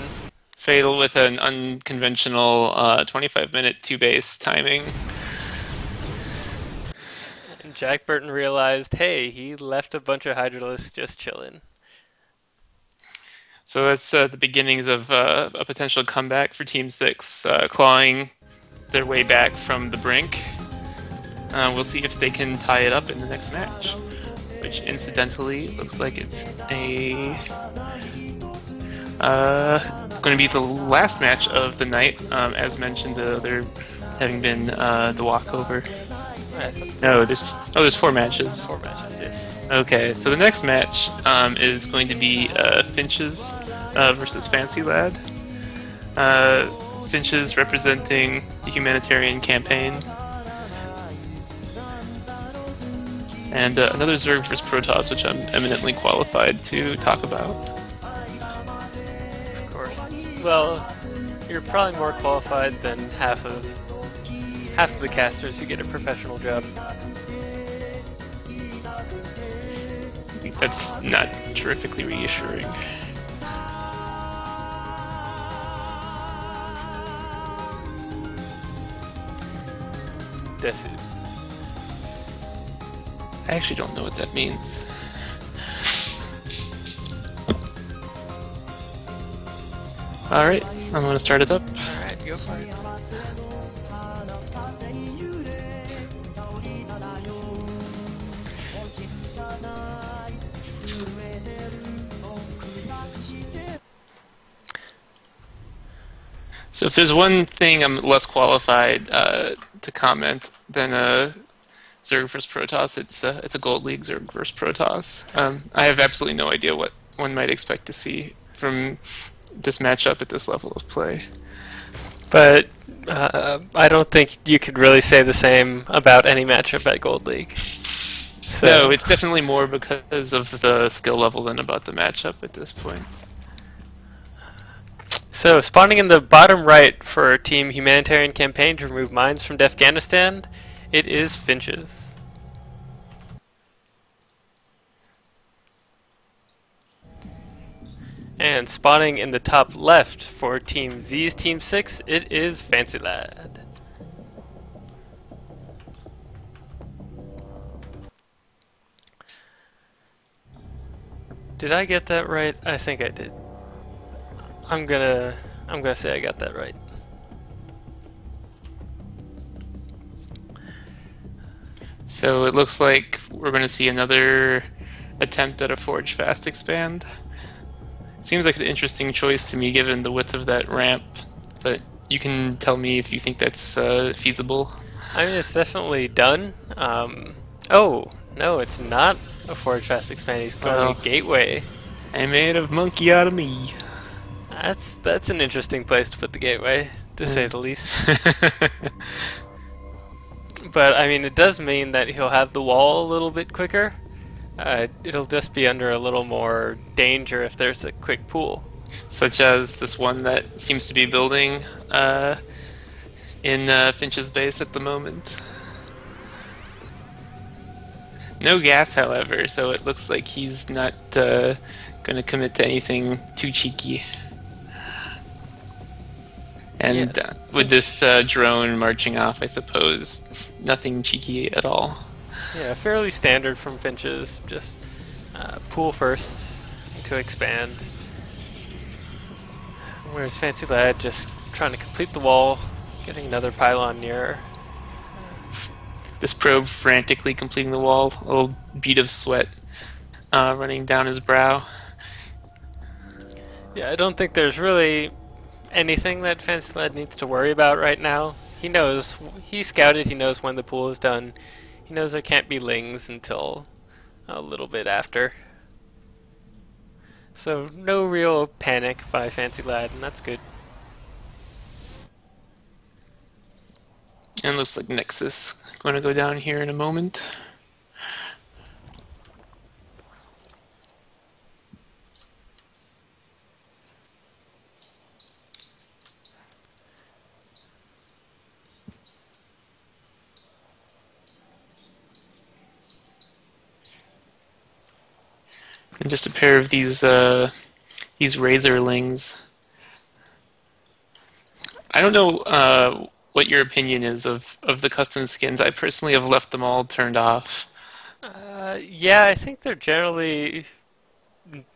Fatal with an unconventional 25-minute 2-base timing. And Jack Burton realized, hey, he left a bunch of Hydralisks just chilling. So that's the beginnings of a potential comeback for Team 6, clawing their way back from the brink. We'll see if they can tie it up in the next match, which incidentally looks like it's going to be the last match of the night, as mentioned, the other having been the walkover. No, there's 4 matches. 4 matches, yes. Okay, so the next match is going to be Finches versus Fancy Lad. Finches representing the Humanitarian campaign. And another Zerg versus Protoss, which I'm eminently qualified to talk about. Of course. Well, you're probably more qualified than half of the casters who get a professional job. I think that's not terrifically reassuring. This is... I actually don't know what that means. Alright, I'm going to start it up. Alright. Go for it. So if there's one thing I'm less qualified to comment than Zerg vs Protoss, it's a Gold League Zerg vs Protoss. I have absolutely no idea what one might expect to see from this matchup at this level of play. But I don't think you could really say the same about any matchup at Gold League. So. No, it's definitely more because of the skill level than about the matchup at this point. So, spawning in the bottom right for Team Humanitarian campaign to remove mines from Defganistan, it is Finches. And spawning in the top left for Team ZEEZ Team 6, it is Fancy Lad. Did I get that right? I think I did. I'm gonna say I got that right. So it looks like we're going to see another attempt at a Forge Fast expand. Seems like an interesting choice to me given the width of that ramp, but you can tell me if you think that's feasible. I mean, it's definitely done. Oh, no, it's not a Forge Fast expand. He's going a gateway. I made a monkey out of me. That's an interesting place to put the gateway, to say the least. But, I mean, it does mean that he'll have the wall a little bit quicker. It'll just be under a little more danger if there's a quick pool. Such as this one that seems to be building in Finch's base at the moment. No gas, however, so it looks like he's not going to commit to anything too cheeky. And with this drone marching off, I suppose, nothing cheeky at all. Yeah, fairly standard from Finches. Just pool first to expand. Whereas Fancy Lad just trying to complete the wall, getting another pylon nearer. This probe frantically completing the wall, a little bead of sweat running down his brow. Yeah, I don't think there's really anything that Fancy Lad needs to worry about right now. He knows, he scouted, he knows when the pool is done. He knows there can't be lings until a little bit after. So no real panic by Fancy Lad, and that's good. And looks like Nexus going to go down here in a moment. And just a pair of these Razorlings. I don't know what your opinion is of the custom skins. I personally have left them all turned off. Yeah, I think they're generally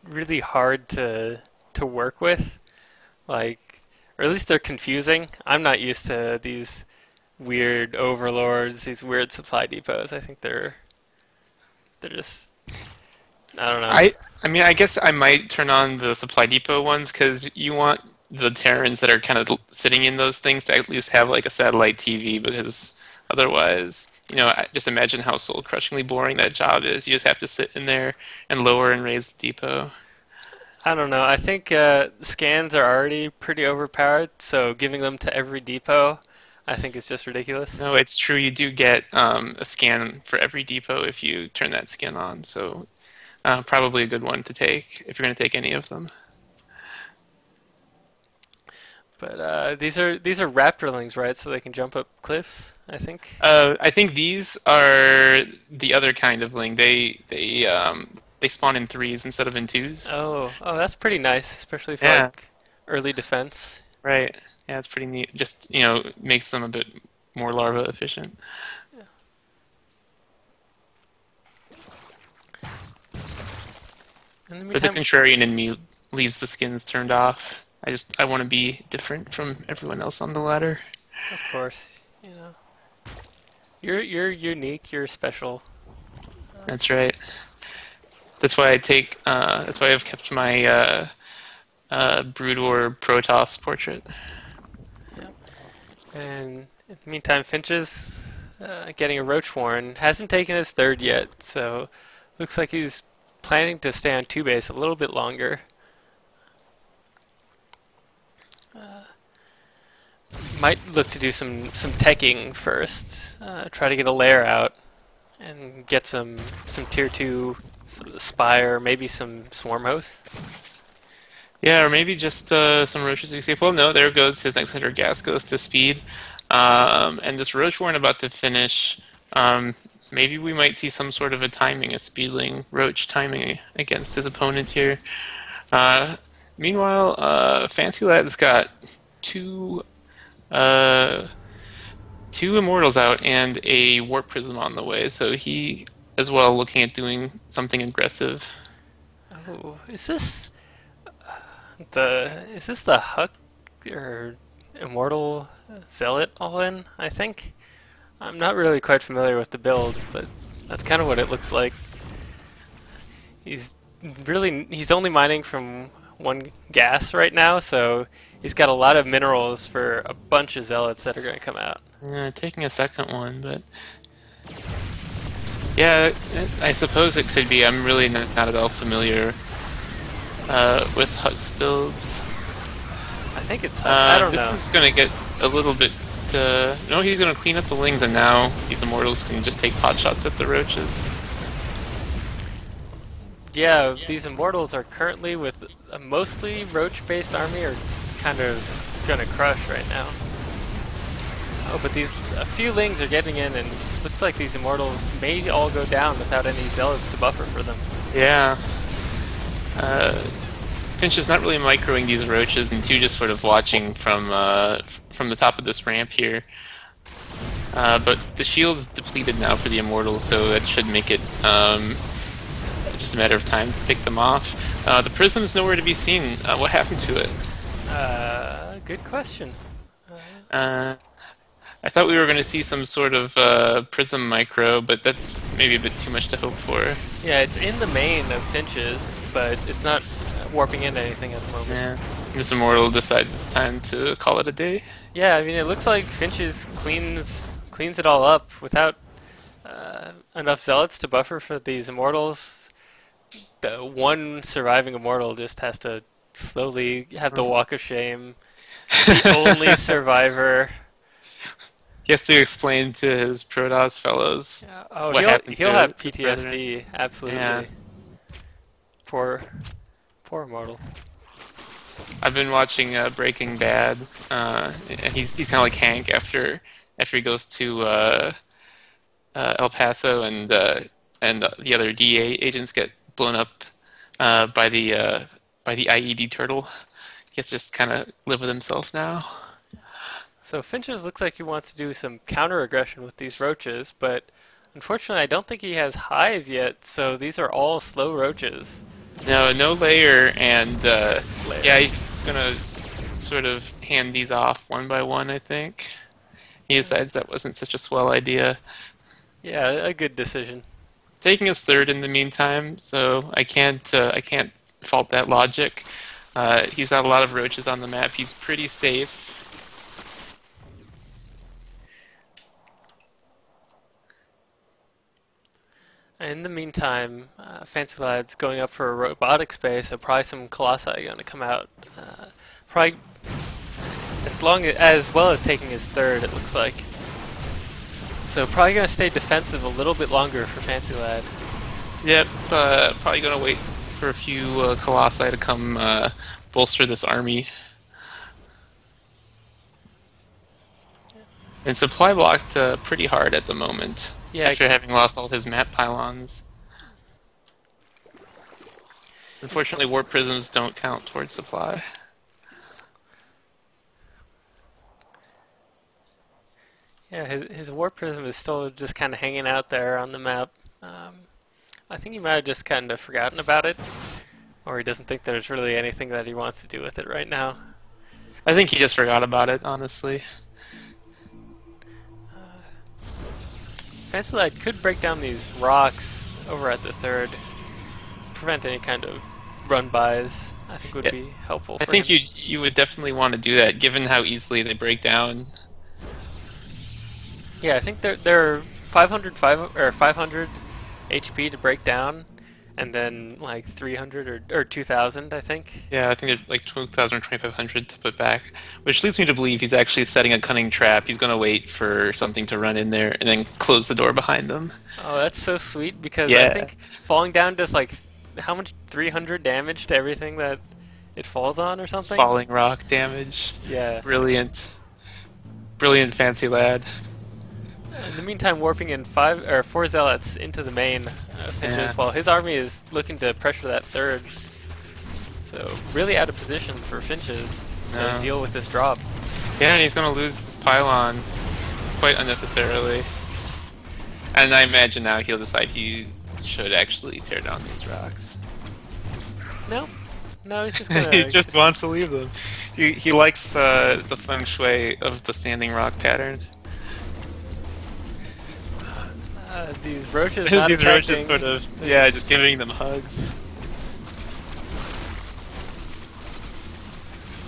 really hard to work with. Like, or at least they're confusing. I'm not used to these weird overlords, these weird supply depots. I think they're just, I don't know. I mean, I guess I might turn on the supply depot ones because you want the Terrans that are kind of sitting in those things to at least have like a satellite TV, because otherwise, you know, just imagine how soul-crushingly boring that job is. You just have to sit in there and lower and raise the depot. I don't know. I think scans are already pretty overpowered, so giving them to every depot, I think is just ridiculous. No, it's true. You do get a scan for every depot if you turn that skin on, so probably a good one to take if you're going to take any of them. But these are raptorlings, right? So they can jump up cliffs, I think. I think these are the other kind of ling. They spawn in 3s instead of in 2s. Oh, that's pretty nice, especially for like early defense. Right. Yeah, it's pretty neat. Just, you know, makes them a bit more larva efficient. Yeah. But the contrarian in me leaves the skins turned off I want to be different from everyone else on the ladder. Of course, you're unique. You're special. That's right. That's why that's why I've kept my Broodor Protoss portrait. Yep. And in the meantime, Finch's getting a Roach Warren. Hasn't taken his third yet, so looks like he's planning to stay on 2 base a little bit longer. Might look to do some teching first. Try to get a lair out and get some tier 2 Spire, maybe some Swarm hosts. Yeah, or maybe just some roaches you see. Well, no, there goes his next 100 gas goes to speed. And this Roach Warren about to finish. Maybe we might see some sort of a timing, a Speedling Roach timing against his opponent here. Meanwhile, Fancy Lad's got two Immortals out and a Warp Prism on the way, so he as well looking at doing something aggressive. Oh, is this the Huck or Immortal Zealot all-in? I think. I'm not really quite familiar with the build, but that's kind of what it looks like. He's only mining from 1 gas right now, so he's got a lot of minerals for a bunch of Zealots that are going to come out. Taking a second one, but yeah, I suppose it could be. I'm really not at all familiar with Huck's builds. I think it's Huck. I don't know. This is going to get a little bit... no, he's going to clean up the Lings, and now these Immortals can just take pot shots at the Roaches. Yeah, these Immortals are currently with a mostly Roach-based army are kind of going to crush right now. Oh, but a few Lings are getting in, and looks like these Immortals may all go down without any Zealots to buffer for them. Yeah. Finch is not really microing these Roaches, and 2 just sort of watching from the top of this ramp here. But the shield's depleted now for the Immortals, so that should make it just a matter of time to pick them off. The Prism's nowhere to be seen. What happened to it? Good question. I thought we were going to see some sort of Prism micro, but that's maybe a bit too much to hope for. Yeah, it's in the main of Finch's, but it's not warping into anything at the moment. Yeah, this Immortal decides it's time to call it a day. Yeah, I mean, it looks like Finch's cleans it all up without enough Zealots to buffer for these Immortals. The one surviving Immortal just has to slowly have the walk of shame. The only survivor. He has to explain to his Protoss fellows what happened to he'll have his PTSD, brethren. absolutely. Yeah. Poor Immortal. I've been watching Breaking Bad. And he's kind of like Hank after he goes to El Paso and the other DEA agents get blown up by the IED turtle. He has to just kind of live with himself now. So Finch's looks like he wants to do some counter-aggression with these Roaches, but unfortunately I don't think he has Hive yet, so these are all slow Roaches. No layer, and Layer. yeah, he's gonna sort of hand these off one by one, I think. He decides that wasn't such a swell idea. Yeah, a good decision. Taking his third in the meantime, so I can't fault that logic. He's got a lot of Roaches on the map. He's pretty safe. In the meantime, Fancy Lad's going up for a robotic space, so probably some Colossi are going to come out. Probably as well as taking his third, it looks like. So probably going to stay defensive a little bit longer for Fancy Lad. Yep, probably going to wait for a few Colossi to come bolster this army. And supply blocked pretty hard at the moment. Yeah, after having lost all his map pylons. Unfortunately, Warp Prisms don't count towards supply. Yeah, his Warp Prism is still just kind of hanging out there on the map. I think he might have just kind of forgotten about it, or he doesn't think there's really anything that he wants to do with it right now. I think he just forgot about it, honestly. Fancy Lad could break down these rocks over at the third, prevent any kind of run-bys. I think would Yeah, be helpful I for think him. you would definitely want to do that, given how easily they break down. Yeah, I think they're 500 HP to break down, and then like 300 or 2,000, I think. Yeah, I think they're like 2,000 or 2,500 to put back, which leads me to believe he's actually setting a cunning trap. He's going to wait for something to run in there and then close the door behind them. Oh, that's so sweet because I Yeah, think falling down does like how much 300 damage to everything that it falls on or something. falling rock damage. Yeah. Brilliant. Brilliant, Fancy Lad. In the meantime, warping in 4 zealots into the main Finches, Yeah. while his army is looking to pressure that third. So really out of position for Finches to No. deal with this drop. Yeah, and he's going to lose this pylon quite unnecessarily. And I imagine now he'll decide he should actually tear down these rocks. No, no, he's just gonna. He just wants to leave them. He likes the feng shui of the standing rock pattern. These roaches not These attacking. roaches sort of, yeah, just giving them hugs.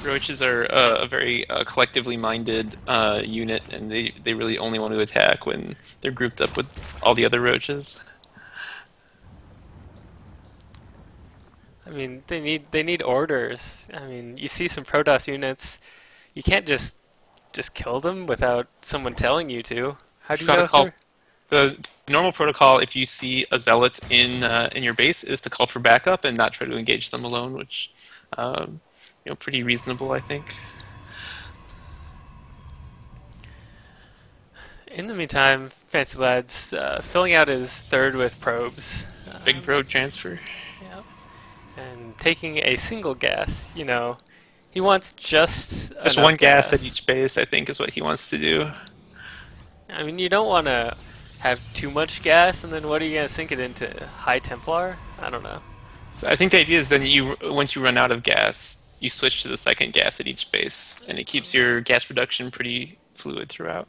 Roaches are a very collectively minded unit, and they really only want to attack when they're grouped up with all the other roaches. I mean, they need orders. I mean, you see some Protoss units, you can't just kill them without someone telling you to. How do you Gotta know, call sir? the normal protocol if you see a zealot in your base is to call for backup and not try to engage them alone, which pretty reasonable, I think. In the meantime, Fancy Lad's filling out his third with probes. Big probe transfer. Yep. And taking a single gas, you know, he wants just Just enough one gas at each base, I think, is what he wants to do. I mean, you don't want to have too much gas, and then what are you going to sink it into? High Templar? I don't know. So I think the idea is then once you run out of gas, you switch to the second gas at each base, and it keeps your gas production pretty fluid throughout.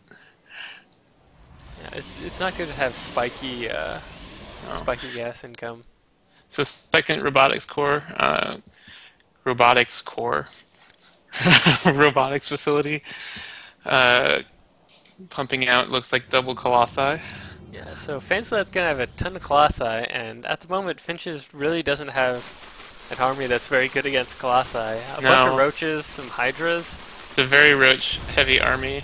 Yeah, it's not good to have spiky spiky gas income. So second robotics core, robotics facility, pumping out looks like double colossi. Yeah, so Fancy Lad's going to have a ton of Colossi, and at the moment, Finches really doesn't have an army that's very good against Colossi. A bunch of Roaches, some Hydras. It's a very roach heavy army.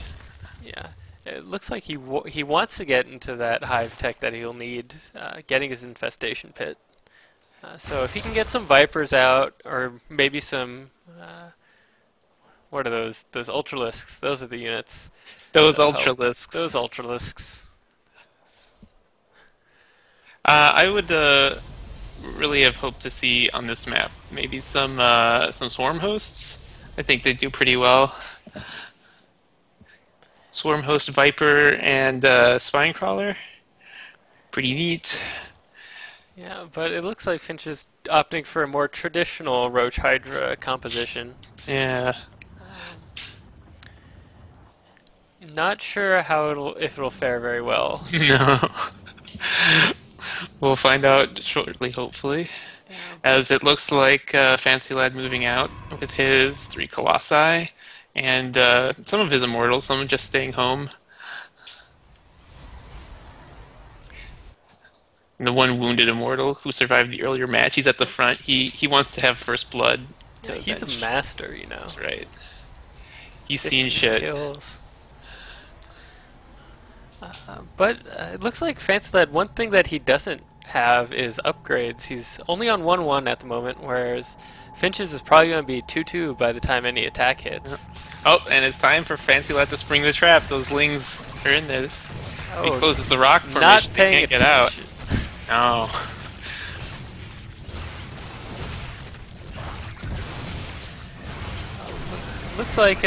Yeah. It looks like he wants to get into that hive tech that he'll need, getting his infestation pit. So if he can get some Vipers out, or maybe some, what are those? Those Ultralisks. Those are the units. Those That'll help. Ultralisks. Those Ultralisks. I would really have hoped to see on this map maybe some swarm hosts. I think they do pretty well. Swarm host Viper and Spine Crawler. Pretty neat. Yeah, but it looks like Finch is opting for a more traditional Roach Hydra composition. Yeah. Not sure if it'll fare very well. No. We'll find out shortly, hopefully. Yeah. As it looks like Fancy Lad moving out with his 3 Colossi and some of his Immortals, some just staying home. And the one wounded Immortal who survived the earlier match, he's at the front. He wants to have first blood. Yeah, he's a master, you know. That's right. He's seen 15 shit. kills. But it looks like Fancy Lad, one thing that he doesn't have is upgrades. He's only on 1-1 at the moment, whereas Finch's is probably going to be 2-2 by the time any attack hits. Oh, and it's time for Fancy Lad to spring the trap. Those lings are in there. Oh, He closes the rock formation. not They paying can't get out. attention. No. Looks like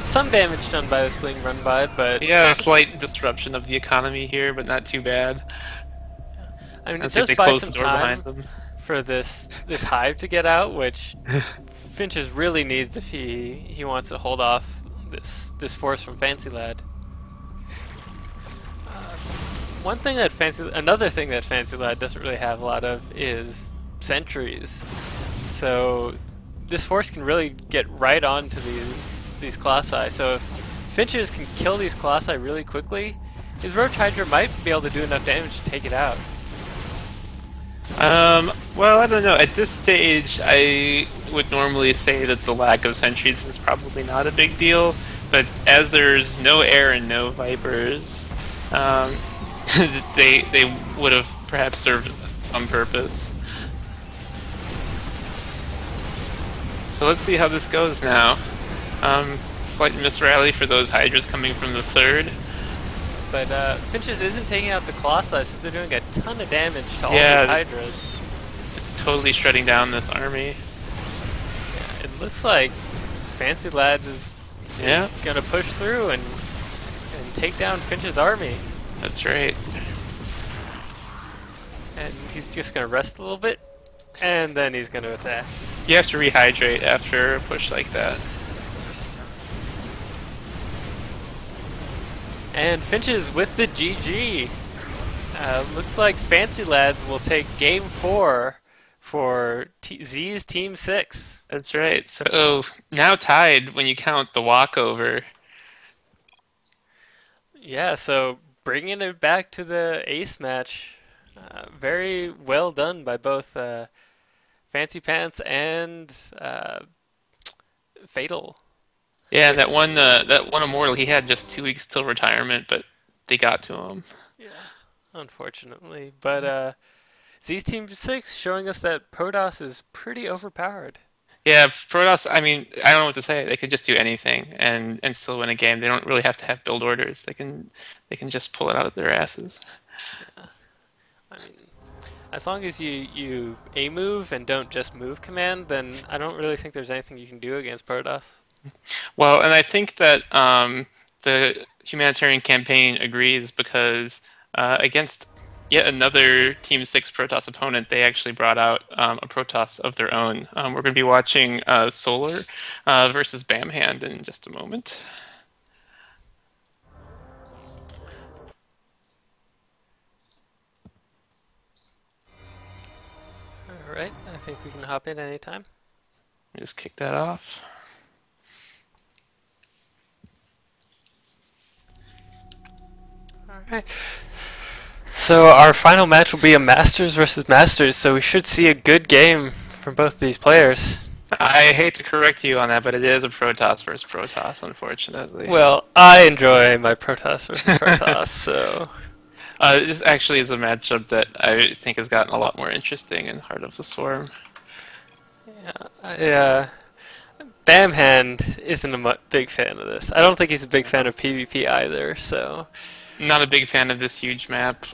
some damage done by this Ling run by, but Yeah, a slight disruption of the economy here, but not too bad. I mean, it Let's see if does they buy close some the door behind time them. for this hive to get out, which Finches really needs if he wants to hold off this force from Fancy Lad. Another thing that Fancy Lad doesn't really have a lot of is sentries. So this force can really get right onto these Colossi. So if Finches can kill these Colossi really quickly, his Roach Hydra might be able to do enough damage to take it out. Well, I don't know. At this stage, I would normally say that the lack of sentries is probably not a big deal, but as there's no air and no Vipers, they would have perhaps served some purpose. So let's see how this goes now. Slight misrally for those Hydras coming from the third. But Finches isn't taking out the Colossi, so they're doing a ton of damage to all these Hydras. Just totally shutting down this army. Yeah, it looks like Fancy Lads is going to push through and take down Finch's army. That's right. And he's just going to rest a little bit, and then he's going to attack. You have to rehydrate after a push like that. And Finches with the GG. Looks like Fancy Lads will take Game 4 for ZEEZ Team 6. That's right. So now tied when you count the walkover. Yeah, so bringing it back to the ace match. Very well done by both Fancy Pants and Fatal. Yeah, that one Immortal, he had just 2 weeks till retirement, but they got to him. Yeah, unfortunately. But ZEEZ Team 6 showing us that Protoss is pretty overpowered. Yeah, Protoss, I mean, I don't know what to say. They could just do anything and still win a game. They don't really have to have build orders. They can just pull it out of their asses. Yeah. I mean, as long as you A-move and don't just move command, then I don't really think there's anything you can do against Protoss. Well, and I think that the Humanitarian campaign agrees because against yet another Team 6 Protoss opponent, they actually brought out a Protoss of their own. We're going to be watching Solar versus Bamhand in just a moment. Alright, I think we can hop in anytime. Just kick that off. Alright. So our final match will be a Masters versus Masters, so we should see a good game from both these players. I hate to correct you on that, but it is a Protoss versus Protoss, unfortunately. Well, I enjoy my Protoss versus Protoss, so... This actually is a matchup that I think has gotten a lot more interesting in Heart of the Swarm. Yeah, Bamhand isn't a big fan of this. I don't think he's a big fan of PvP either, so... Not a big fan of this huge map,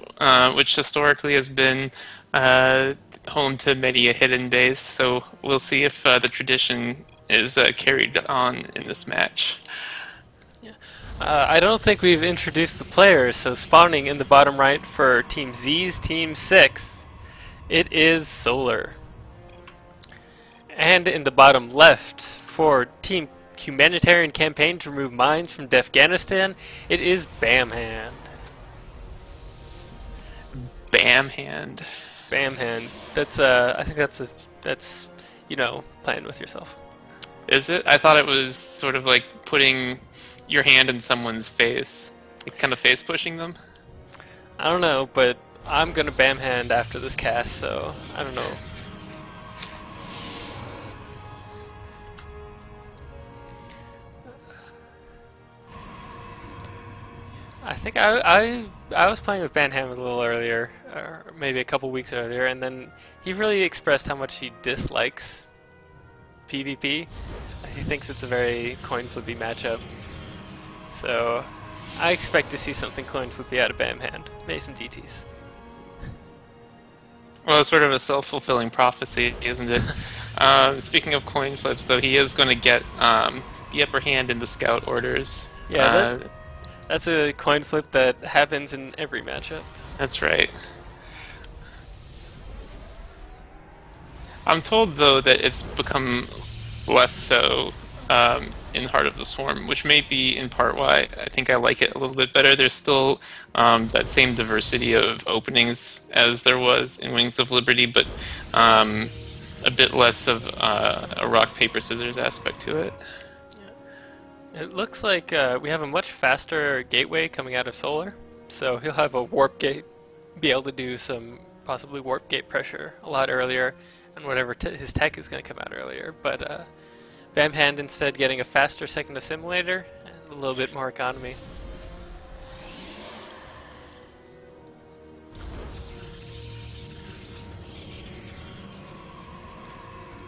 which historically has been home to many a hidden base, so we'll see if the tradition is carried on in this match. I don't think we've introduced the players, so spawning in the bottom right for Team ZEEZ Team 6, it is Solar. And in the bottom left for Team Humanitarian Campaign to remove mines from Defganistan, it is Bamhand. Bamhand. Bamhand. That's I think that's you know, playing with yourself. Is it? I thought it was sort of like putting your hand in someone's face, like kind of face pushing them. I don't know, but I'm gonna Bamhand after this cast, so I don't know. I think I was playing with Bamhand a little earlier, or maybe a couple weeks earlier, and then he really expressed how much he dislikes PvP. He thinks it's a very coin flippy matchup. So I expect to see something coin flippy out of Bamhand. Maybe some DTs. Well, it's sort of a self-fulfilling prophecy, isn't it? Speaking of coin flips, though, he is going to get the upper hand in the scout orders. Yeah, that's a coin flip that happens in every matchup. That's right. I'm told, though, that it's become less so in Heart of the Swarm, which may be in part why I think I like it a little bit better. There's still that same diversity of openings as there was in Wings of Liberty, but a bit less of a rock, paper, scissors aspect to it. It looks like we have a much faster gateway coming out of Solar, so he'll have a warp gate, be able to do some possibly warp gate pressure a lot earlier, and whatever his tech is going to come out earlier. But Bamhand instead getting a faster second assimilator and a little bit more economy.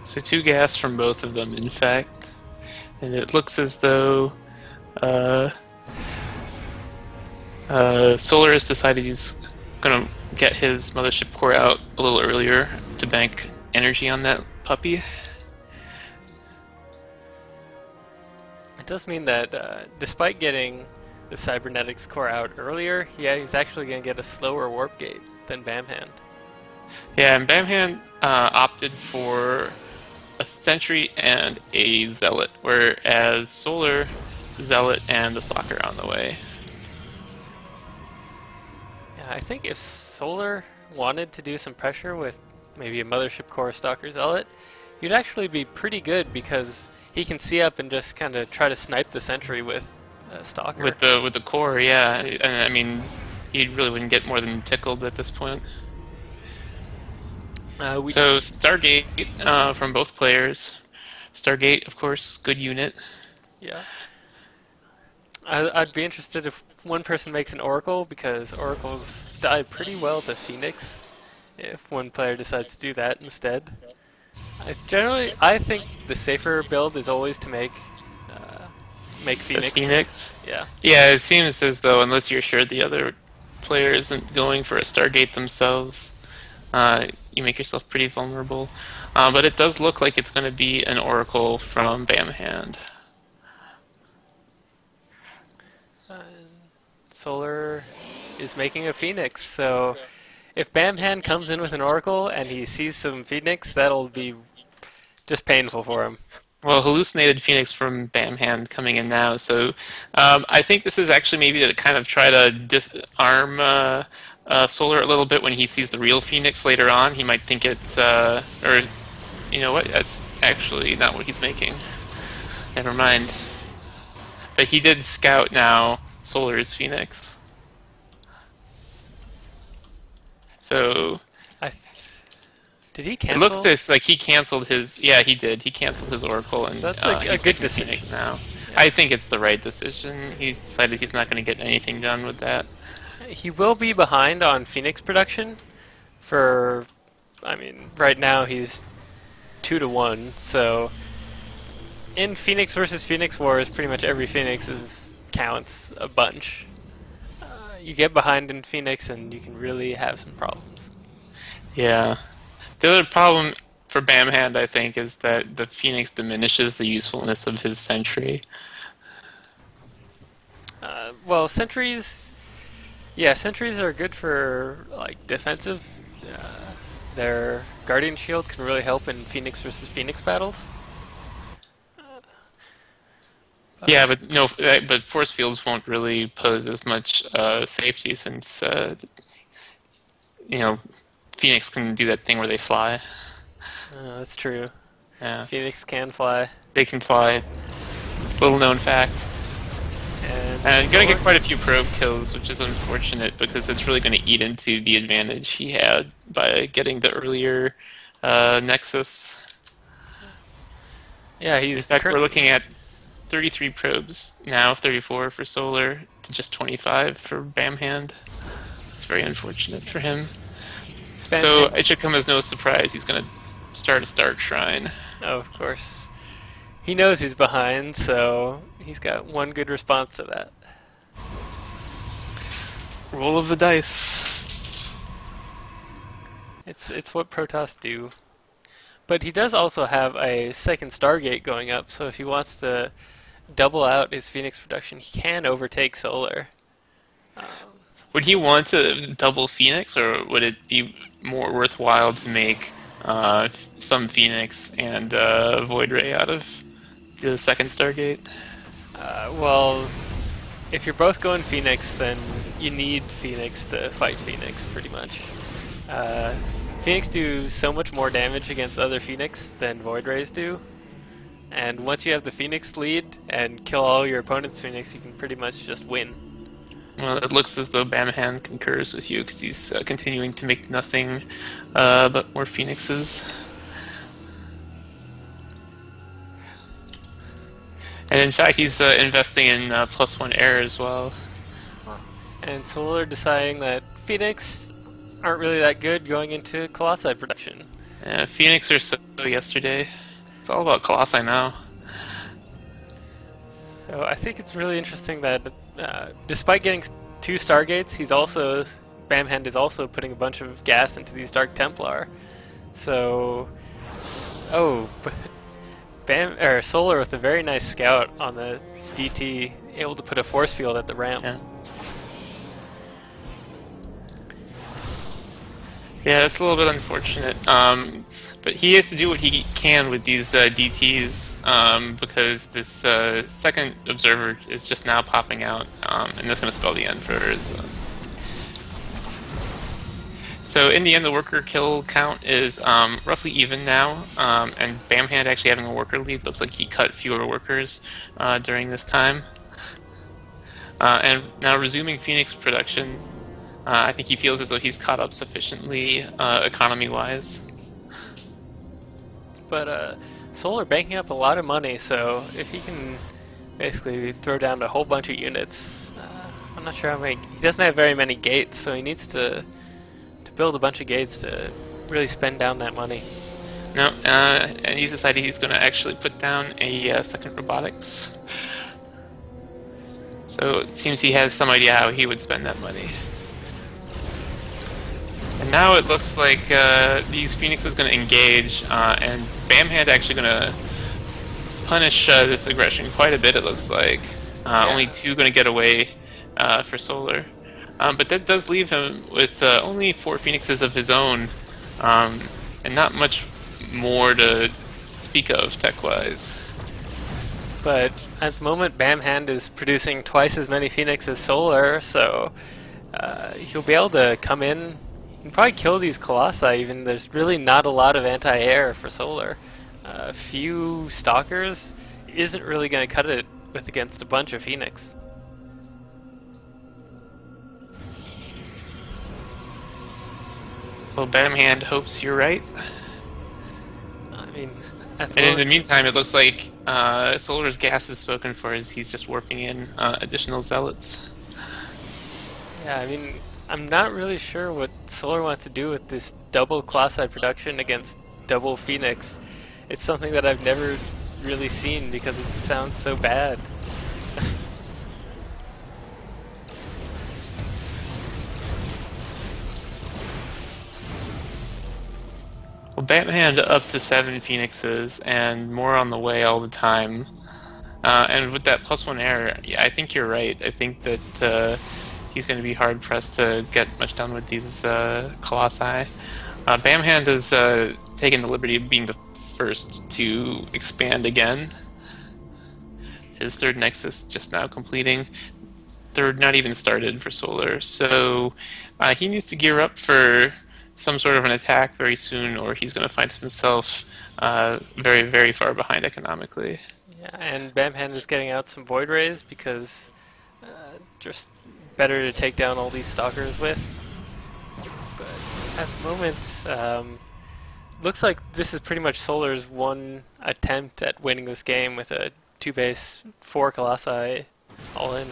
So 2 gas from both of them, in fact. And it looks as though Solar has decided he's going to get his mothership core out a little earlier to bank energy on that puppy. It does mean that despite getting the cybernetics core out earlier, yeah, he's actually going to get a slower warp gate than Bamhand. Yeah, and Bamhand opted for a Sentry and a Zealot, whereas Solar, Zealot, and the Stalker are on the way. Yeah, I think if Solar wanted to do some pressure with maybe a Mothership Core Stalker Zealot, he'd actually be pretty good because he can see up and just kind of try to snipe the Sentry with Stalker. With the core, yeah. And I mean, he really wouldn't get more than tickled at this point. So Stargate from both players. Stargate, of course, good unit. Yeah. I'd be interested if one person makes an Oracle, because Oracles die pretty well to Phoenix if one player decides to do that instead. I think the safer build is always to make Phoenix. The Phoenix? Yeah. Yeah, it seems as though unless you're sure the other player isn't going for a Stargate themselves, you make yourself pretty vulnerable. But it does look like it's going to be an Oracle from Bamhand. Solar is making a Phoenix, so if Bamhand comes in with an Oracle and he sees some Phoenix, that'll be just painful for him. Well, hallucinated Phoenix from Bamhand coming in now, so I think this is actually maybe to kind of try to disarm Solar a little bit when he sees the real Phoenix later on. He might think it's, or, you know what, that's actually not what he's making. Never mind. But he did scout now Solar's Phoenix. So did he cancel? It looks like he canceled his. Yeah, he did. He canceled his Oracle, and that's a good decision. Phoenix now. Yeah. I think it's the right decision. He decided he's not going to get anything done with that. He will be behind on Phoenix production. I mean, right now he's 2-1. So in Phoenix versus Phoenix wars, pretty much every Phoenix counts a bunch. You get behind in Phoenix, and you can really have some problems. Yeah. The other problem for Bamhand, I think, is that the Phoenix diminishes the usefulness of his Sentry. Well, sentries are good for like defensive. Their Guardian Shield can really help in Phoenix versus Phoenix battles. Yeah, but force fields won't really pose as much safety since Phoenix can do that thing where they fly. That's true. Yeah. Phoenix can fly. They can fly. Little known fact. And gonna get quite a few probe kills, which is unfortunate because it's really going to eat into the advantage he had by getting the earlier Nexus. Yeah, in fact, we're looking at 33 probes now, 34 for Solar to just 25 for Bamhand. It's very unfortunate for him. So it should come as no surprise he's going to start a Stark Shrine. Oh, of course. He knows he's behind, so he's got one good response to that. Roll of the dice. It's what Protoss do. But he does also have a second Stargate going up, so if he wants to double out his Phoenix production, he can overtake Solar. Would he want to double Phoenix, or would it be more worthwhile to make some Phoenix and Void Ray out of the second Stargate. Well, if you're both going Phoenix, then you need Phoenix to fight Phoenix, pretty much. Phoenix do so much more damage against other Phoenix than Void Rays do. And once you have the Phoenix lead and kill all your opponent's Phoenix, you can pretty much just win. Well, it looks as though Bamhand concurs with you because he's continuing to make nothing but more Phoenixes. And in fact, he's investing in +1 air as well. And Solar deciding that Phoenix aren't really that good going into Colossi production. Phoenix are so yesterday. It's all about Colossi now. So I think it's really interesting that despite getting 2 Stargates, Bamhand is also putting a bunch of gas into these Dark Templar. So, Solar with a very nice scout on the DT, able to put a force field at the ramp. Yeah, that's a little bit unfortunate. But he has to do what he can with these DTs because this second observer is just now popping out, and that's going to spell the end for them. So in the end, the worker kill count is roughly even now, and Bamhand actually having a worker lead. Looks like he cut fewer workers during this time. And now resuming Phoenix production, I think he feels as though he's caught up sufficiently economy-wise. But Solar banking up a lot of money, so if he can basically throw down a whole bunch of units, I'm not sure how many. He doesn't have very many gates, so he needs to build a bunch of gates to really spend down that money. No, and he's decided he's going to actually put down a second robotics. So it seems he has some idea how he would spend that money. And now it looks like these Phoenix is going to engage, and Bamhand actually going to punish this aggression quite a bit, it looks like. Only 2 going to get away for Solar. But that does leave him with only 4 Phoenixes of his own, and not much more to speak of tech-wise. But at the moment, Bamhand is producing twice as many Phoenix as Solar, so he'll be able to come in and probably kill these Colossi, even there's really not a lot of anti-air for Solar. A few Stalkers isn't really going to cut it against a bunch of Phoenix. Well, Bamhand hopes you're right. I mean, and in the meantime, it looks like Solar's gas is spoken for as he's just warping in additional zealots. Yeah, I mean, I'm not really sure what Solar wants to do with this double Colossi production against double Phoenix. It's something that I've never really seen because it sounds so bad. Well, Bamhand up to 7 Phoenixes and more on the way all the time. And with that +1 air, yeah, I think you're right. I think that he's going to be hard pressed to get much done with these Colossi. Bamhand has taken the liberty of being the first to expand again. His third Nexus just now completing. Third not even started for Solar. So he needs to gear up for some sort of an attack very soon, or he's going to find himself very, very far behind economically. Yeah, and Bamhand is getting out some Void Rays because just better to take down all these Stalkers with. But at the moment, looks like this is pretty much Solar's one attempt at winning this game with a 2-base 4 Colossi all in.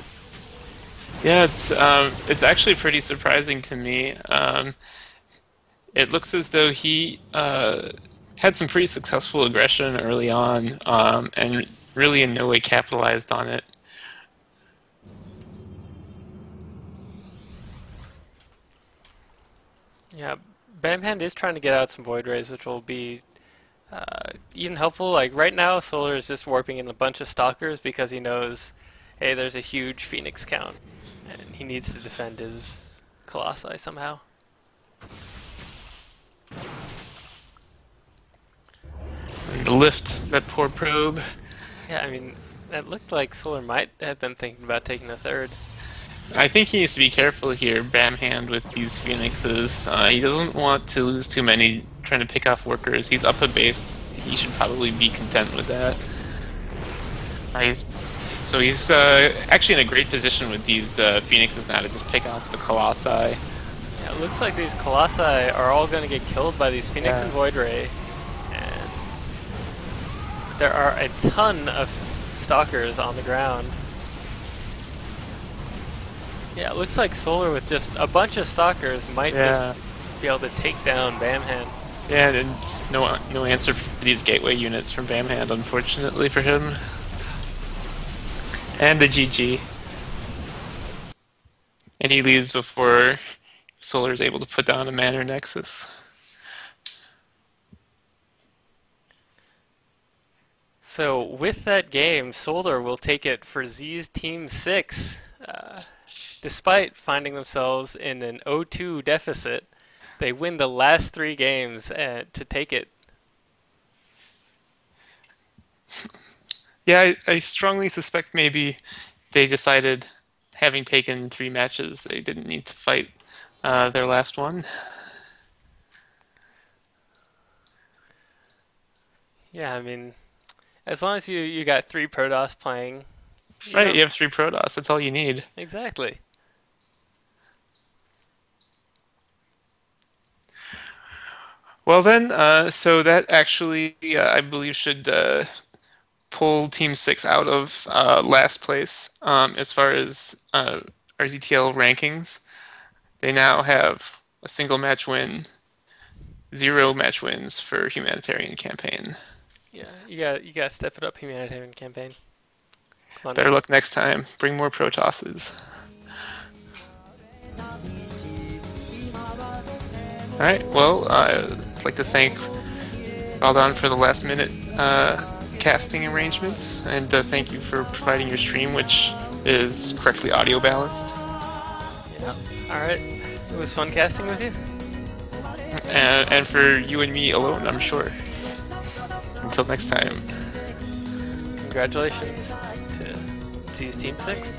Yeah, it's actually pretty surprising to me. It looks as though he had some pretty successful aggression early on, and really in no way capitalized on it. Yeah, Bamhand is trying to get out some Void Rays, which will be even helpful. Like right now, Solar is just warping in a bunch of Stalkers because he knows, hey, there's a huge Phoenix count, and he needs to defend his Colossi somehow. to lift that poor probe. Yeah, I mean, it looked like Solar might have been thinking about taking the third. I think he needs to be careful here, Bamhand, with these Phoenixes. He doesn't want to lose too many trying to pick off workers. He's up a base. He should probably be content with that. He's actually in a great position with these Phoenixes now to just pick off the Colossi. Yeah, it looks like these Colossi are all going to get killed by these Phoenix and Void Ray. And there are a ton of Stalkers on the ground. Yeah, it looks like Solar with just a bunch of Stalkers might just be able to take down Bamhand. Yeah, and just no answer for these gateway units from Bamhand, unfortunately for him. And the GG. And he leaves before Solar is able to put down a Manor Nexus. So with that game, Solar will take it for ZEEZ Team 6. Despite finding themselves in an 0-2 deficit, they win the last 3 games to take it. Yeah, I strongly suspect maybe they decided, having taken 3 matches, they didn't need to fight their last one. Yeah, I mean, as long as you got 3 Protoss playing. Right, you have 3 Protoss, that's all you need. Exactly. Well then, so that actually, I believe, should pull Team 6 out of last place as far as RZTL rankings. They now have a single match win, 0 match wins for Humanitarian campaign. Yeah, you gotta step it up, Humanitarian campaign. Come on. Better luck next time. Bring more Protosses. Alright, well, I'd like to thank Valdon for the last minute casting arrangements, and thank you for providing your stream, which is correctly audio balanced. Yeah. Alright, it was fun casting with you. And for you and me alone, I'm sure. Until next time. Congratulations to ZEEZ Team 6.